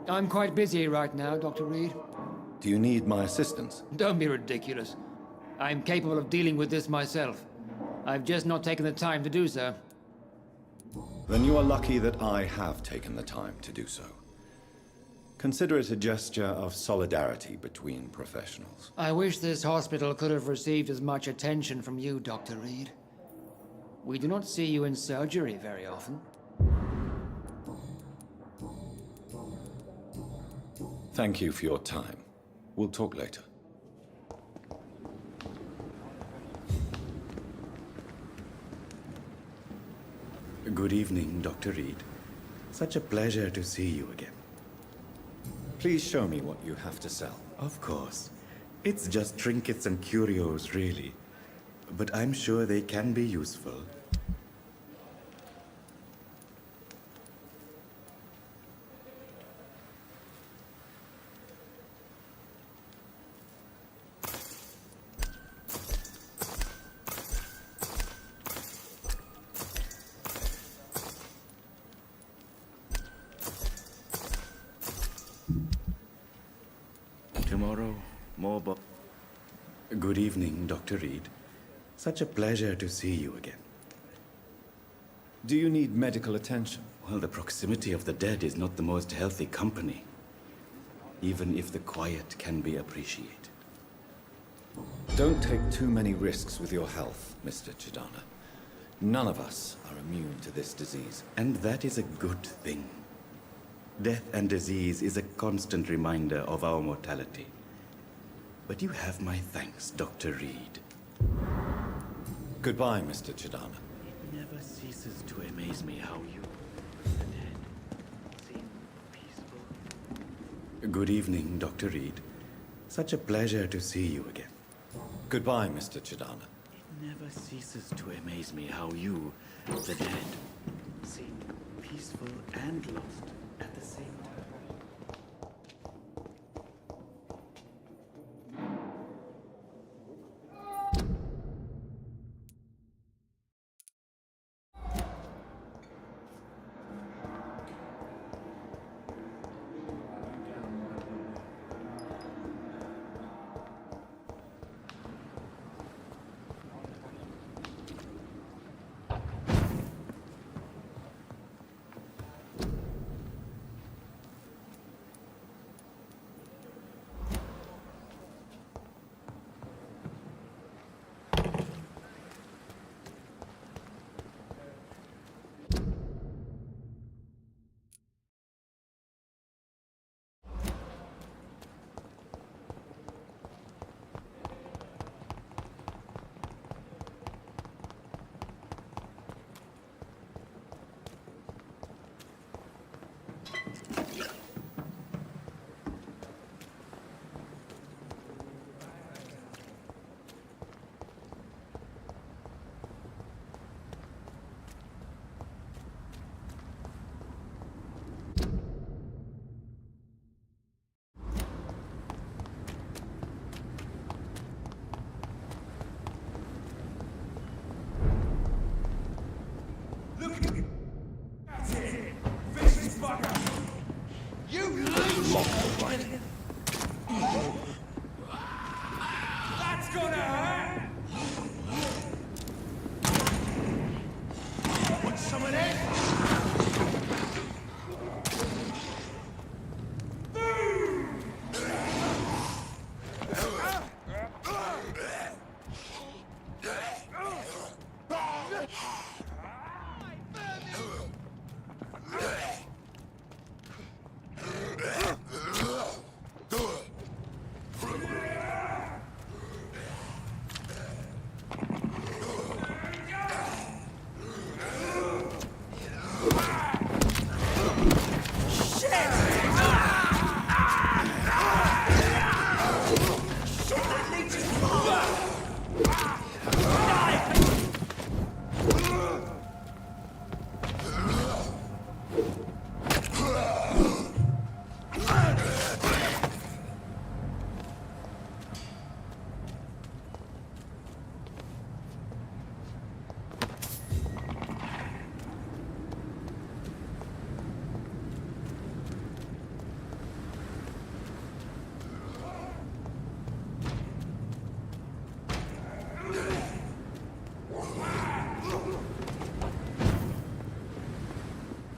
I'm quite busy right now, Dr. Reed. Do you need my assistance? Don't be ridiculous. I'm capable of dealing with this myself. I've just not taken the time to do so. Then you are lucky that I have taken the time to do so. Consider it a gesture of solidarity between professionals. I wish this hospital could have received as much attention from you, Dr. Reed. We do not see you in surgery very often. Thank you for your time. We'll talk later. Good evening, Dr. Reed. Such a pleasure to see you again. Please show me what you have to sell. Of course. It's just trinkets and curios, really. But I'm sure they can be useful. Tomorrow, more Good evening, Dr. Reed. Such a pleasure to see you again. Do you need medical attention? Well, the proximity of the dead is not the most healthy company, even if the quiet can be appreciated. Don't take too many risks with your health, Mr. Chidana. None of us are immune to this disease. And that is a good thing. Death and disease is a constant reminder of our mortality. But you have my thanks, Dr. Reed. Goodbye, Mr. Chidana. It never ceases to amaze me how you, the dead, seem peaceful. Good evening, Dr. Reed. Such a pleasure to see you again. Goodbye, Mr. Chidana. It never ceases to amaze me how you, the dead, seem peaceful and lost at the same time. That's gonna hurt! Want some of that?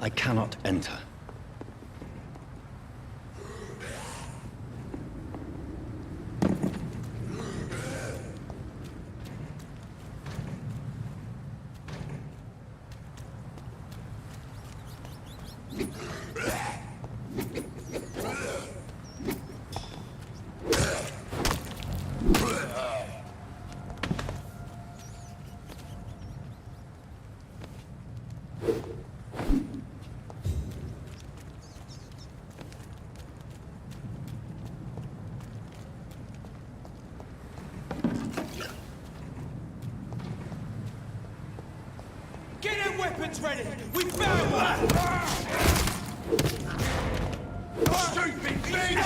I cannot enter. Get them weapons ready! We found one! Stupid thing!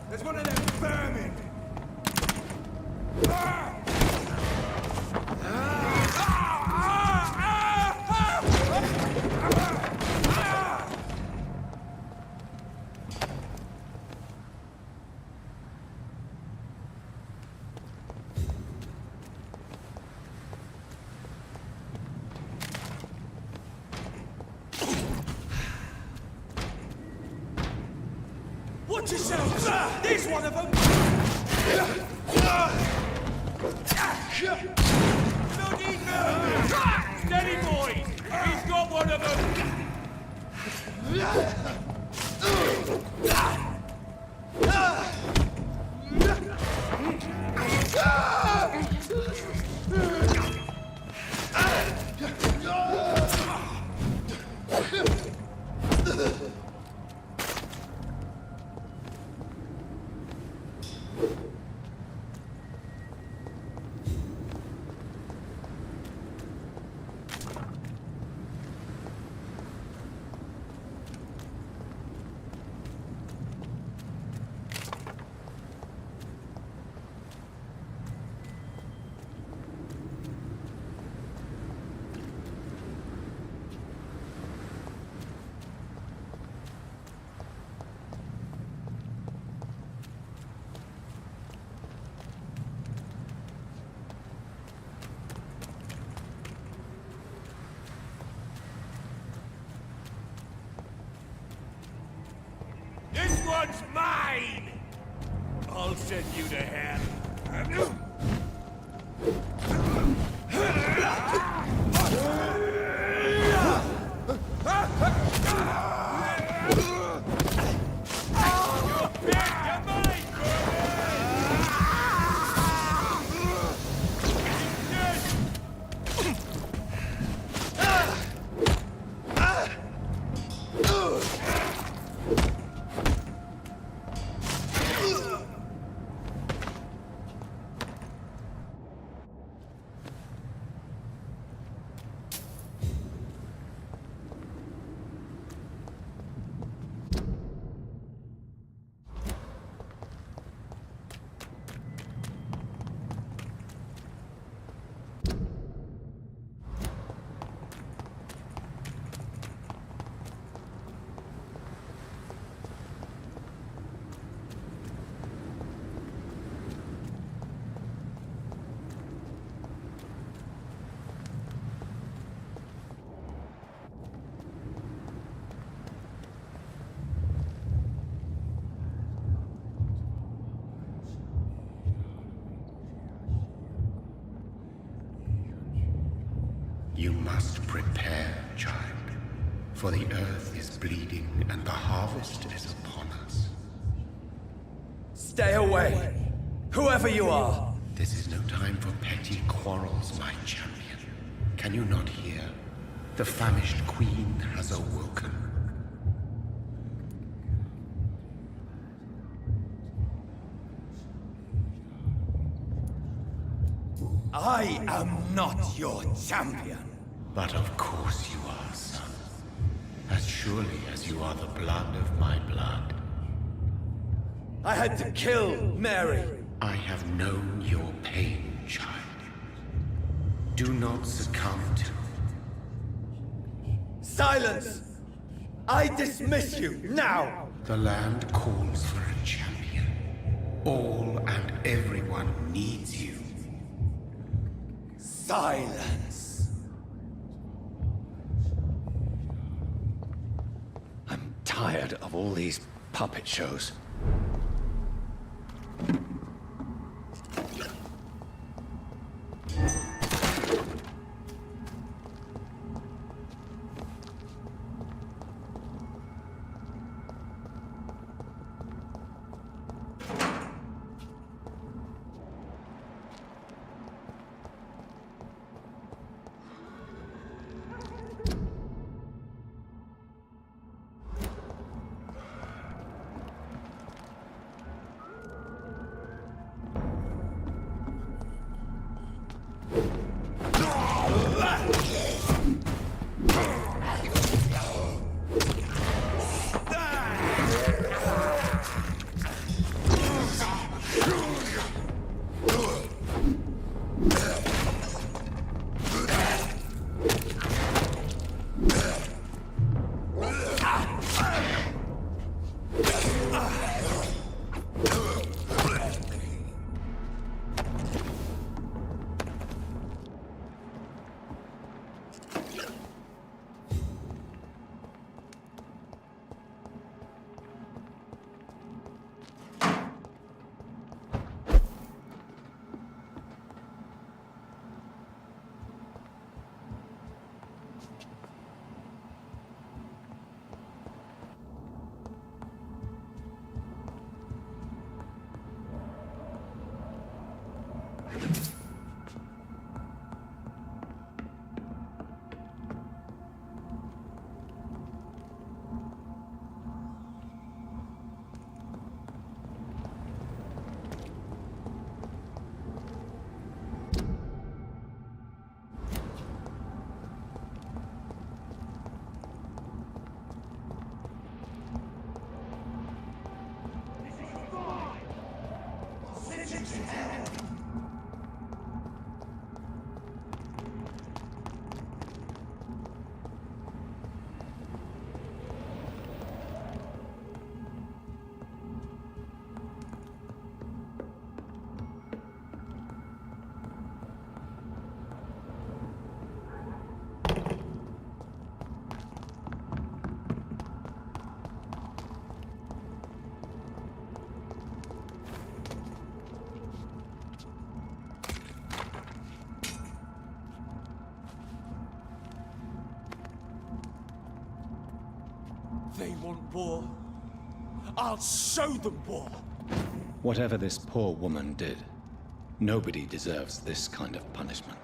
There's one of them vermin! Watch yourselves! There's one of them! Bloody vermin! Steady, boys! He's got one of them! This one's mine! I'll send you to hell. You must prepare, child, for the earth is bleeding and the harvest is upon us. Stay away! Whoever you are! This is no time for petty quarrels, my champion. Can you not hear? The famished queen has awoken. I am not your champion. But of course you are, son. As surely as you are the blood of my blood. I had to kill Mary. I have known your pain, child. Do not succumb to... Silence! I dismiss you, now! The land calls for a champion. All and everyone needs you. Silence! I'm tired of all these puppet shows. They want war. I'll show them war. Whatever this poor woman did, nobody deserves this kind of punishment.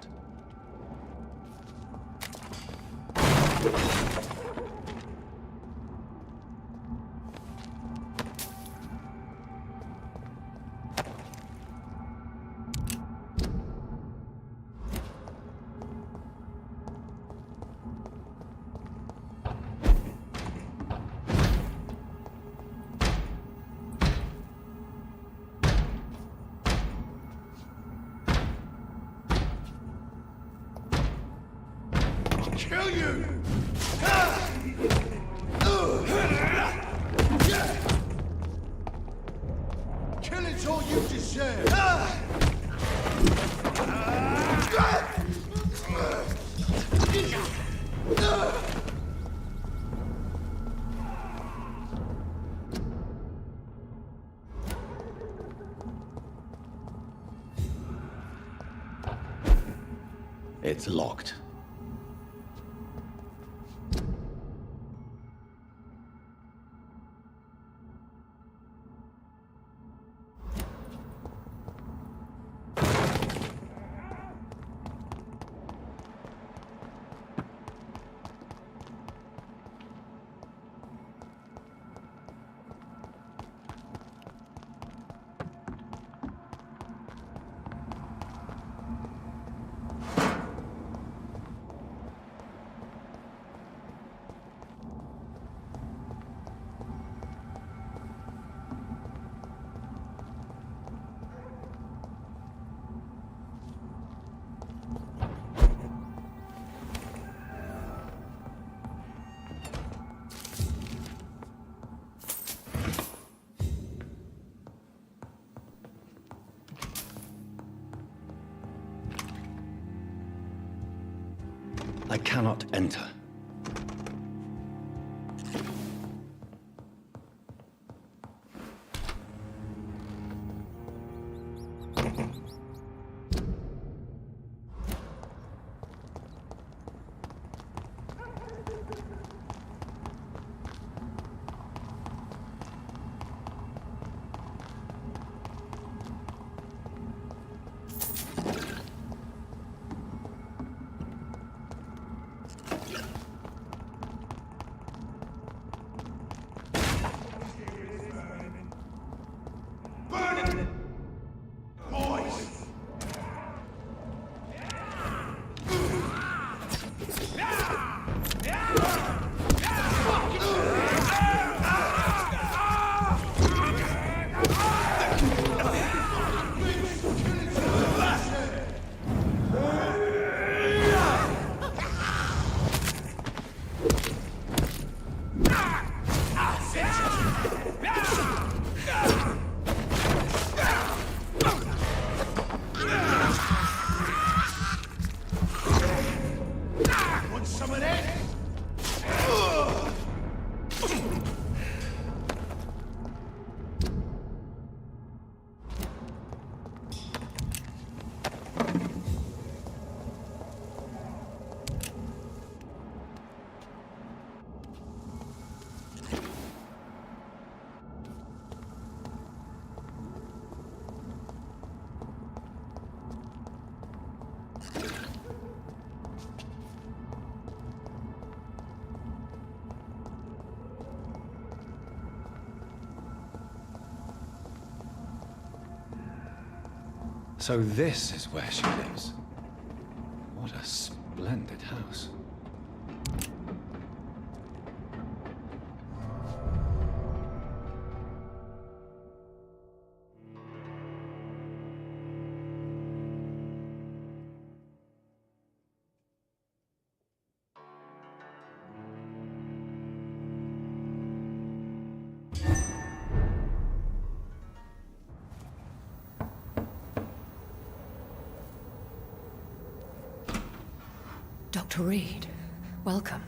Kill you! Killing's all you deserve. It's locked. I cannot enter. So this is where she lives. What a splendid house. Dr. Reed, welcome.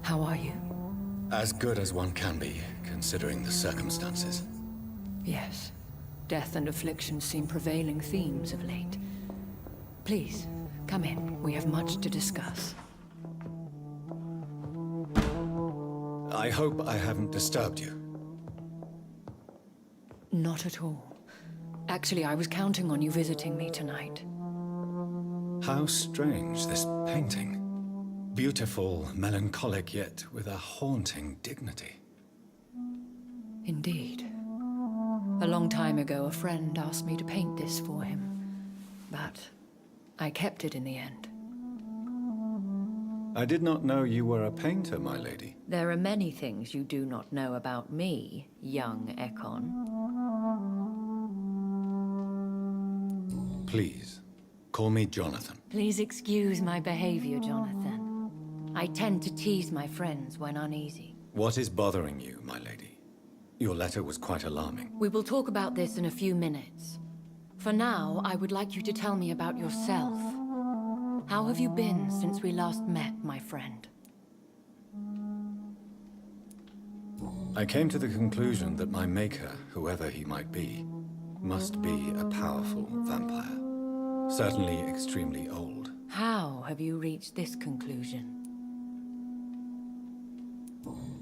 How are you? As good as one can be, considering the circumstances. Yes. Death and affliction seem prevailing themes of late. Please, come in. We have much to discuss. I hope I haven't disturbed you. Not at all. Actually, I was counting on you visiting me tonight. How strange, this painting. Beautiful, melancholic, yet with a haunting dignity. Indeed. A long time ago, a friend asked me to paint this for him, but I kept it in the end. I did not know you were a painter, my lady. There are many things you do not know about me, young Ekon. Please, call me Jonathan. Please excuse my behavior, Jonathan. I tend to tease my friends when uneasy. What is bothering you, my lady? Your letter was quite alarming. We will talk about this in a few minutes. For now, I would like you to tell me about yourself. How have you been since we last met, my friend? I came to the conclusion that my maker, whoever he might be, must be a powerful vampire. Certainly extremely old. How have you reached this conclusion?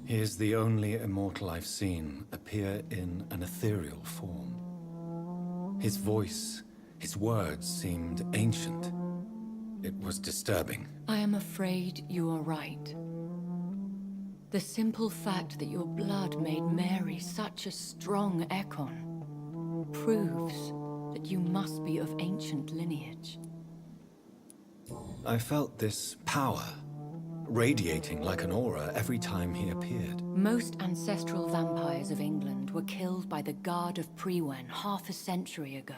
He is the only immortal I've seen appear in an ethereal form. His voice, his words seemed ancient. It was disturbing. I am afraid you are right. The simple fact that your blood made Mary such a strong Ekon proves that you must be of ancient lineage. I felt this power radiating like an aura every time he appeared. Most ancestral vampires of England were killed by the Guard of Priwen half a century ago.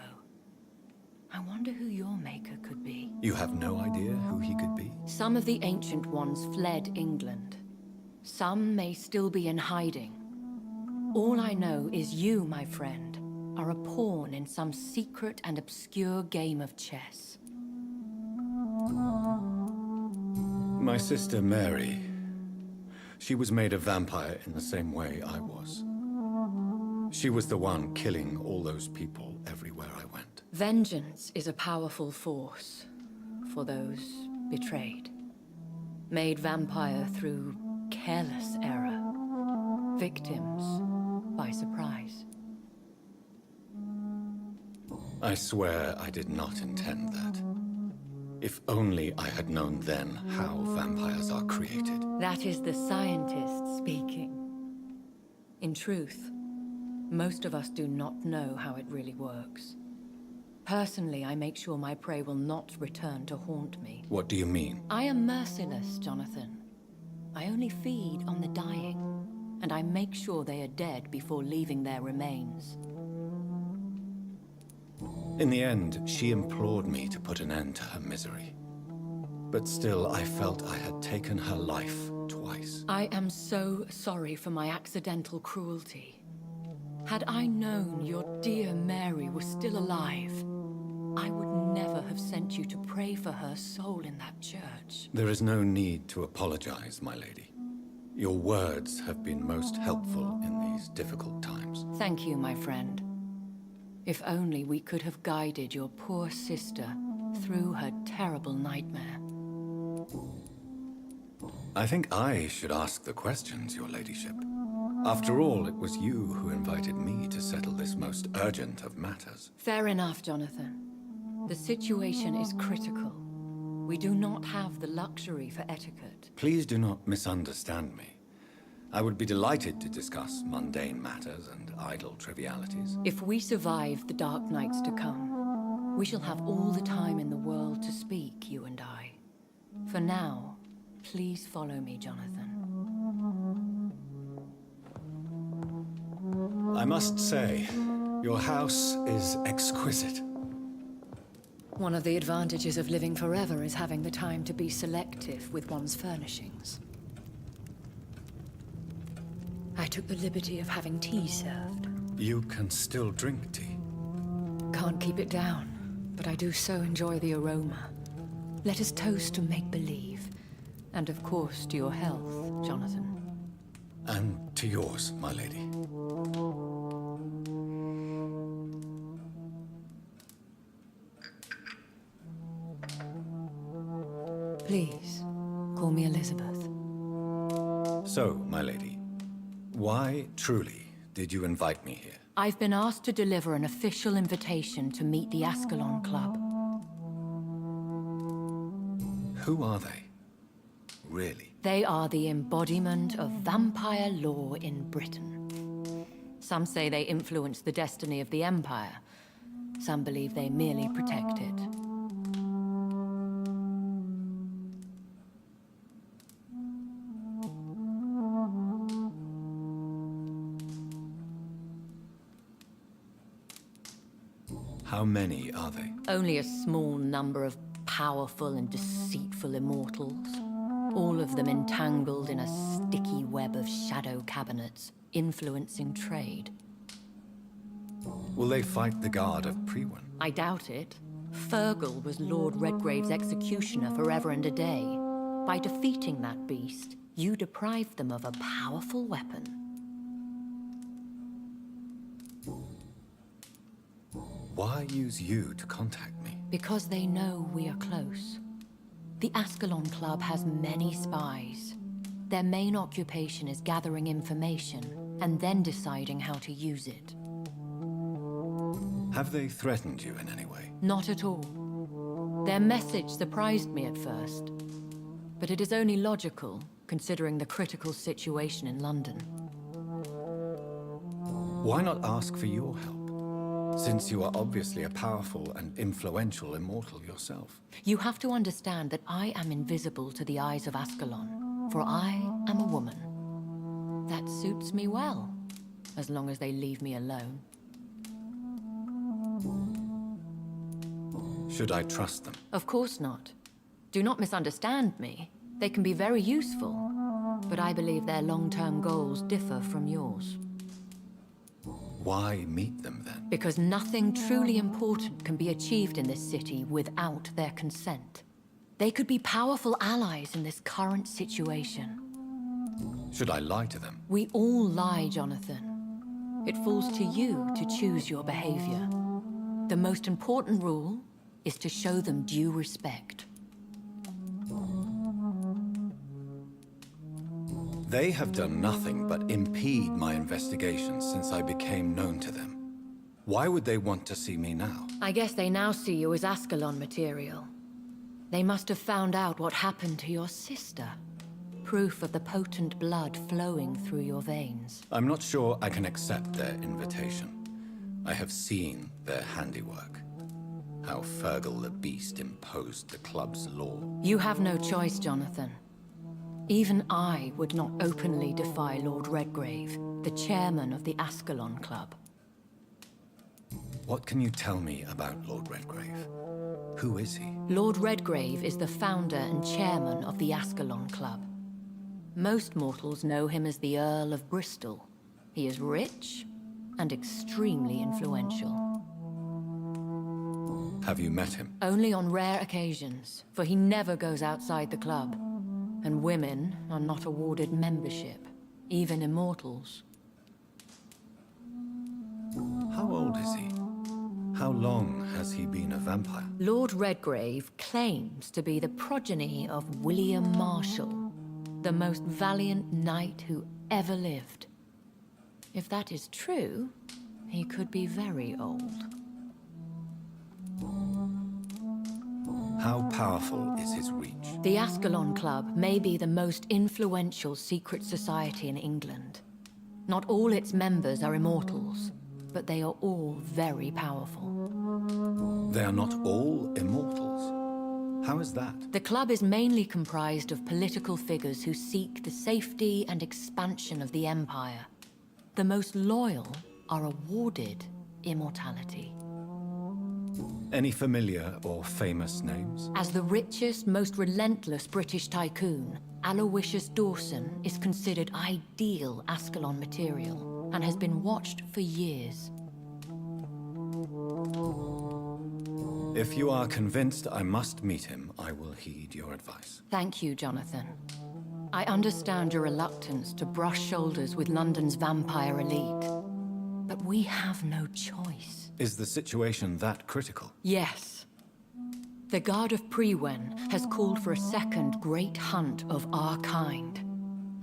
I wonder who your maker could be. You have no idea who he could be? Some of the ancient ones fled England. Some may still be in hiding. All I know is you, my friend, are a pawn in some secret and obscure game of chess. My sister Mary, she was made a vampire in the same way I was. She was the one killing all those people everywhere I went. Vengeance is a powerful force for those betrayed. Made vampire through careless error. Victims by surprise. I swear I did not intend that. If only I had known then how vampires are created. That is the scientist speaking. In truth, most of us do not know how it really works. Personally, I make sure my prey will not return to haunt me. What do you mean? I am merciless, Jonathan. I only feed on the dying, and I make sure they are dead before leaving their remains. In the end, she implored me to put an end to her misery. But still, I felt I had taken her life twice. I am so sorry for my accidental cruelty. Had I known your dear Mary was still alive, I would never have sent you to pray for her soul in that church. There is no need to apologize, my lady. Your words have been most helpful in these difficult times. Thank you, my friend. If only we could have guided your poor sister through her terrible nightmare. I think I should ask the questions, your ladyship. After all, it was you who invited me to settle this most urgent of matters. Fair enough, Jonathan. The situation is critical. We do not have the luxury for etiquette. Please do not misunderstand me. I would be delighted to discuss mundane matters and idle trivialities. If we survive the dark nights to come, we shall have all the time in the world to speak, you and I. For now, please follow me, Jonathan. I must say, your house is exquisite. One of the advantages of living forever is having the time to be selective with one's furnishings. I took the liberty of having tea served. You can still drink tea. Can't keep it down, but I do so enjoy the aroma. Let us toast to make-believe. And of course to your health, Jonathan. And to yours, my lady. Please, call me Elizabeth. So, my lady, why, truly, did you invite me here? I've been asked to deliver an official invitation to meet the Ascalon Club. Who are they? Really? They are the embodiment of vampire law in Britain. Some say they influence the destiny of the Empire. Some believe they merely protect it. How many are they? Only a small number of powerful and deceitful immortals. All of them entangled in a sticky web of shadow cabinets, influencing trade. Will they fight the guard of Priwen? I doubt it. Fergal was Lord Redgrave's executioner forever and a day. By defeating that beast, you deprived them of a powerful weapon. Why use you to contact me? Because they know we are close. The Ascalon Club has many spies. Their main occupation is gathering information and then deciding how to use it. Have they threatened you in any way? Not at all. Their message surprised me at first. But it is only logical, considering the critical situation in London. Why not ask for your help? Since you are obviously a powerful and influential immortal yourself. You have to understand that I am invisible to the eyes of Ascalon, for I am a woman. That suits me well, as long as they leave me alone. Should I trust them? Of course not. Do not misunderstand me. They can be very useful, but I believe their long-term goals differ from yours. Why meet them then? Because nothing truly important can be achieved in this city without their consent. They could be powerful allies in this current situation. Should I lie to them? We all lie, Jonathan. It falls to you to choose your behavior. The most important rule is to show them due respect. They have done nothing but impede my investigations since I became known to them. Why would they want to see me now? I guess they now see you as Ascalon material. They must have found out what happened to your sister. Proof of the potent blood flowing through your veins. I'm not sure I can accept their invitation. I have seen their handiwork. How Fergal the Beast imposed the club's law. You have no choice, Jonathan. Even I would not openly defy Lord Redgrave, the chairman of the Ascalon Club. What can you tell me about Lord Redgrave? Who is he? Lord Redgrave is the founder and chairman of the Ascalon Club. Most mortals know him as the Earl of Bristol. He is rich and extremely influential. Have you met him? Only on rare occasions, for he never goes outside the club. And women are not awarded membership, even immortals. How old is he? How long has he been a vampire? Lord Redgrave claims to be the progeny of William Marshall, the most valiant knight who ever lived. If that is true, he could be very old. How powerful is his reach? The Ascalon Club may be the most influential secret society in England. Not all its members are immortals, but they are all very powerful. They are not all immortals. How is that? The club is mainly comprised of political figures who seek the safety and expansion of the Empire. The most loyal are awarded immortality. Any familiar or famous names? As the richest, most relentless British tycoon, Aloysius Dawson is considered ideal Ascalon material and has been watched for years. If you are convinced I must meet him, I will heed your advice. Thank you, Jonathan. I understand your reluctance to brush shoulders with London's vampire elite, but we have no choice. Is the situation that critical? Yes. The Guard of Prewen has called for a second great hunt of our kind,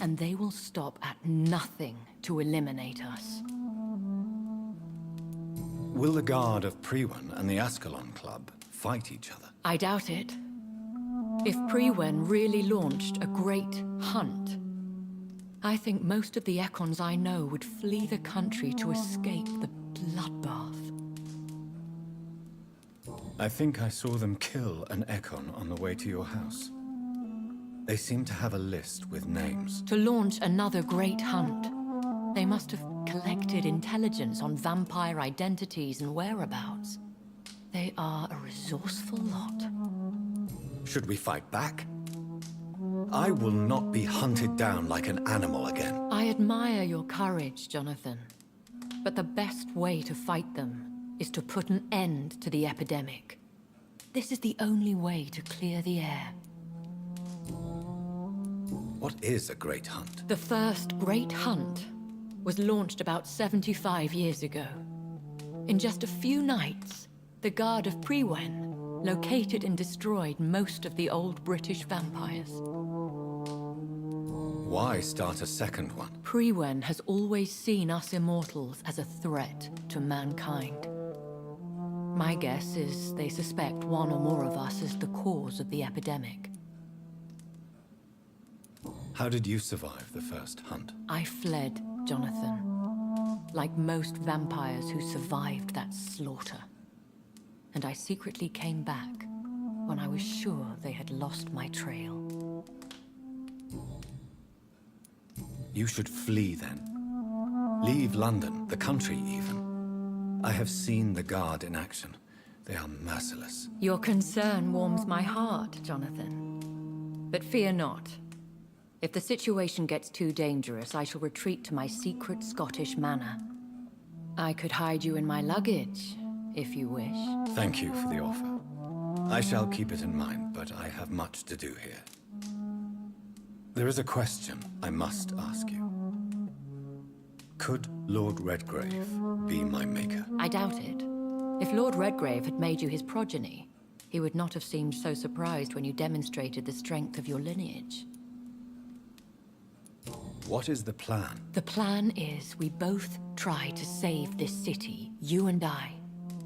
and they will stop at nothing to eliminate us. Will the Guard of Prewen and the Ascalon Club fight each other? I doubt it. If Prewen really launched a great hunt, I think most of the Ekons I know would flee the country to escape the bloodbath. I think I saw them kill an Ekon on the way to your house. They seem to have a list with names. To launch another great hunt, they must have collected intelligence on vampire identities and whereabouts. They are a resourceful lot. Should we fight back? I will not be hunted down like an animal again. I admire your courage, Jonathan. But the best way to fight them is to put an end to the epidemic. This is the only way to clear the air. What is a great hunt? The first great hunt was launched about 75 years ago. In just a few nights, the Guard of Prewen located and destroyed most of the old British vampires. Why start a second one? Prewen has always seen us immortals as a threat to mankind. My guess is they suspect one or more of us as the cause of the epidemic. How did you survive the first hunt? I fled, Jonathan. Like most vampires who survived that slaughter. And I secretly came back when I was sure they had lost my trail. You should flee then. Leave London, the country even. I have seen the Guard in action. They are merciless. Your concern warms my heart, Jonathan. But fear not. If the situation gets too dangerous, I shall retreat to my secret Scottish manor. I could hide you in my luggage, if you wish. Thank you for the offer. I shall keep it in mind, but I have much to do here. There is a question I must ask you. Could Lord Redgrave be my maker? I doubt it. If Lord Redgrave had made you his progeny, he would not have seemed so surprised when you demonstrated the strength of your lineage. What is the plan? The plan is we both try to save this city, you and I.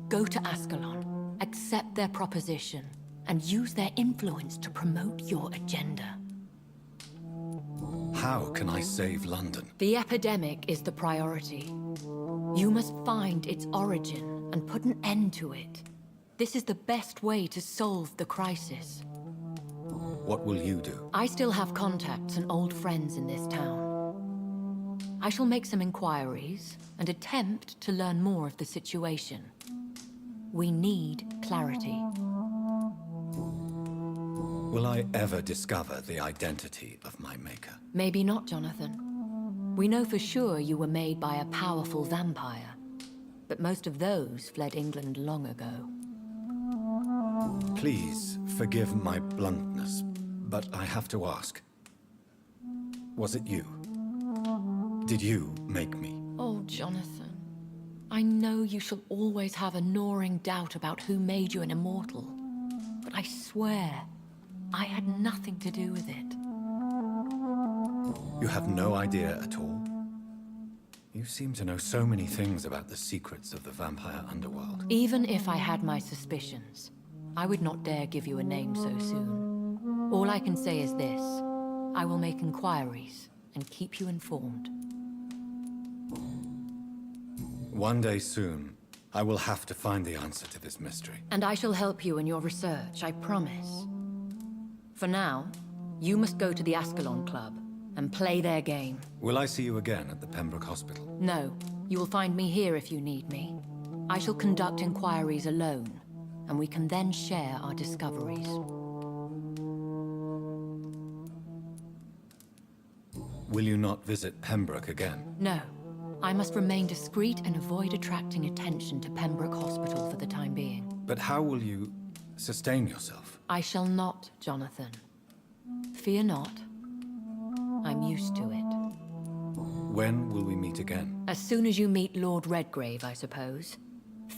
Go to Ascalon, accept their proposition, and use their influence to promote your agenda. How can I save London? The epidemic is the priority. You must find its origin and put an end to it. This is the best way to solve the crisis. What will you do? I still have contacts and old friends in this town. I shall make some inquiries and attempt to learn more of the situation. We need clarity. Will I ever discover the identity of my maker? Maybe not, Jonathan. We know for sure you were made by a powerful vampire, but most of those fled England long ago. Please forgive my bluntness, but I have to ask. Was it you? Did you make me? Oh, Jonathan. I know you shall always have a gnawing doubt about who made you an immortal, but I swear, I had nothing to do with it. You have no idea at all? You seem to know so many things about the secrets of the vampire underworld. Even if I had my suspicions, I would not dare give you a name so soon. All I can say is this. I will make inquiries and keep you informed. One day soon, I will have to find the answer to this mystery. And I shall help you in your research, I promise. For now, you must go to the Ascalon Club and play their game. Will I see you again at the Pembroke Hospital? No, you will find me here if you need me. I shall conduct inquiries alone, and we can then share our discoveries. Will you not visit Pembroke again? No. I must remain discreet and avoid attracting attention to Pembroke Hospital for the time being. But how will you sustain yourself? I shall not, Jonathan. Fear not. I'm used to it. When will we meet again? As soon as you meet Lord Redgrave, I suppose.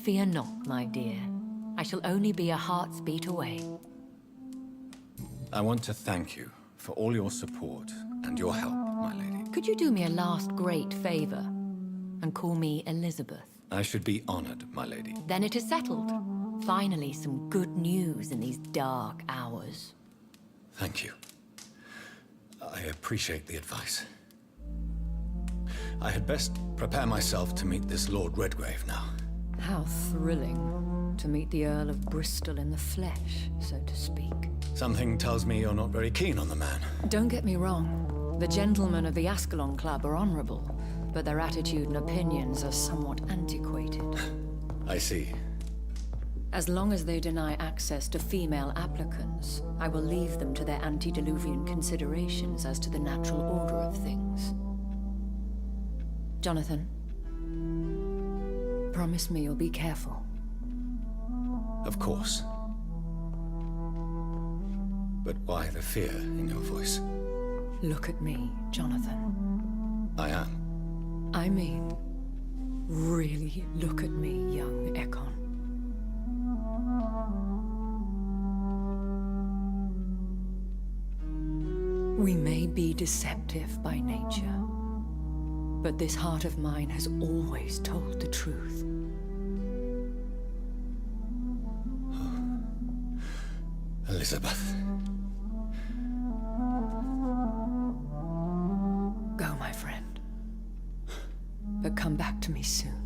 Fear not, my dear. I shall only be a heart's beat away. I want to thank you for all your support and your help, my lady. Could you do me a last great favor and call me Elizabeth? I should be honored, my lady. Then it is settled. Finally, some good news in these dark hours. Thank you. I appreciate the advice. I had best prepare myself to meet this Lord Redgrave now. How thrilling to meet the Earl of Bristol in the flesh, so to speak. Something tells me you're not very keen on the man. Don't get me wrong. The gentlemen of the Ascalon Club are honorable, but their attitude and opinions are somewhat antiquated. I see. As long as they deny access to female applicants, I will leave them to their antediluvian considerations as to the natural order of things. Jonathan, promise me you'll be careful. Of course. But why the fear in your voice? Look at me, Jonathan. I am. I mean, really look at me, young Ekon. We may be deceptive by nature, but this heart of mine has always told the truth. Elizabeth. Go, my friend. But come back to me soon.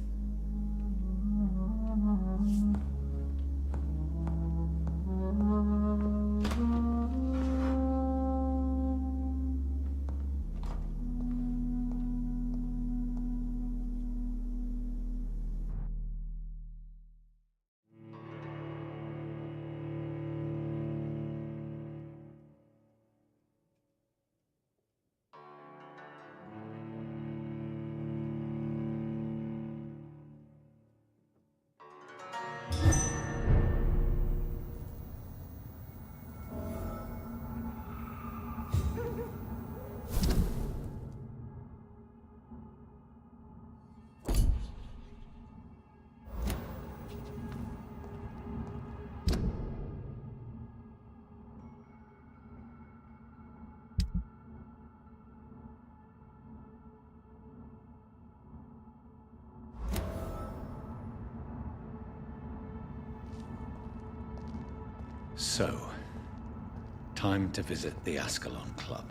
So, time to visit the Ascalon Club.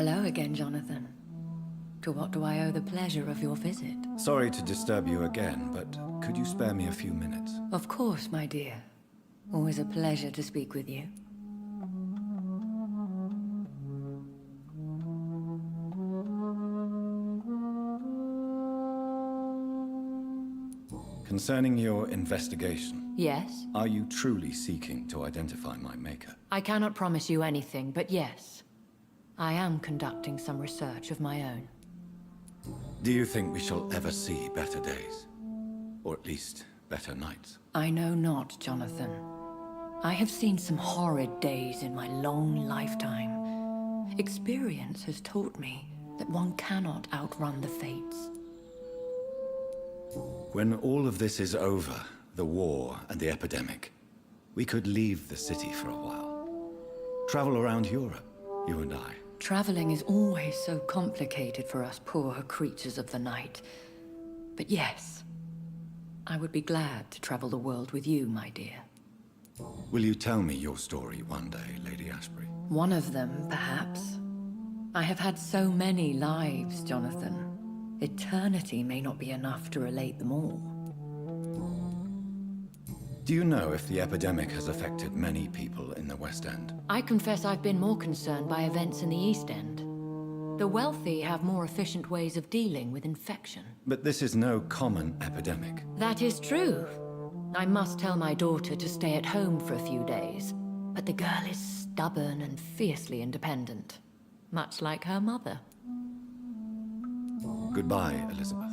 Hello again, Jonathan. To what do I owe the pleasure of your visit? Sorry to disturb you again, but could you spare me a few minutes? Of course, my dear. Always a pleasure to speak with you. Concerning your investigation. Yes? Are you truly seeking to identify my maker? I cannot promise you anything, but yes. I am conducting some research of my own. Do you think we shall ever see better days? Or at least, better nights? I know not, Jonathan. I have seen some horrid days in my long lifetime. Experience has taught me that one cannot outrun the fates. When all of this is over, the war and the epidemic, we could leave the city for a while. Travel around Europe, you and I. Traveling is always so complicated for us poor creatures of the night. But yes, I would be glad to travel the world with you, my dear. Will you tell me your story one day, Lady Ashbury? One of them, perhaps. I have had so many lives, Jonathan. Eternity may not be enough to relate them all. Do you know if the epidemic has affected many people in the West End? I confess I've been more concerned by events in the East End. The wealthy have more efficient ways of dealing with infection. But this is no common epidemic. That is true. I must tell my daughter to stay at home for a few days. But the girl is stubborn and fiercely independent. Much like her mother. Goodbye, Elizabeth.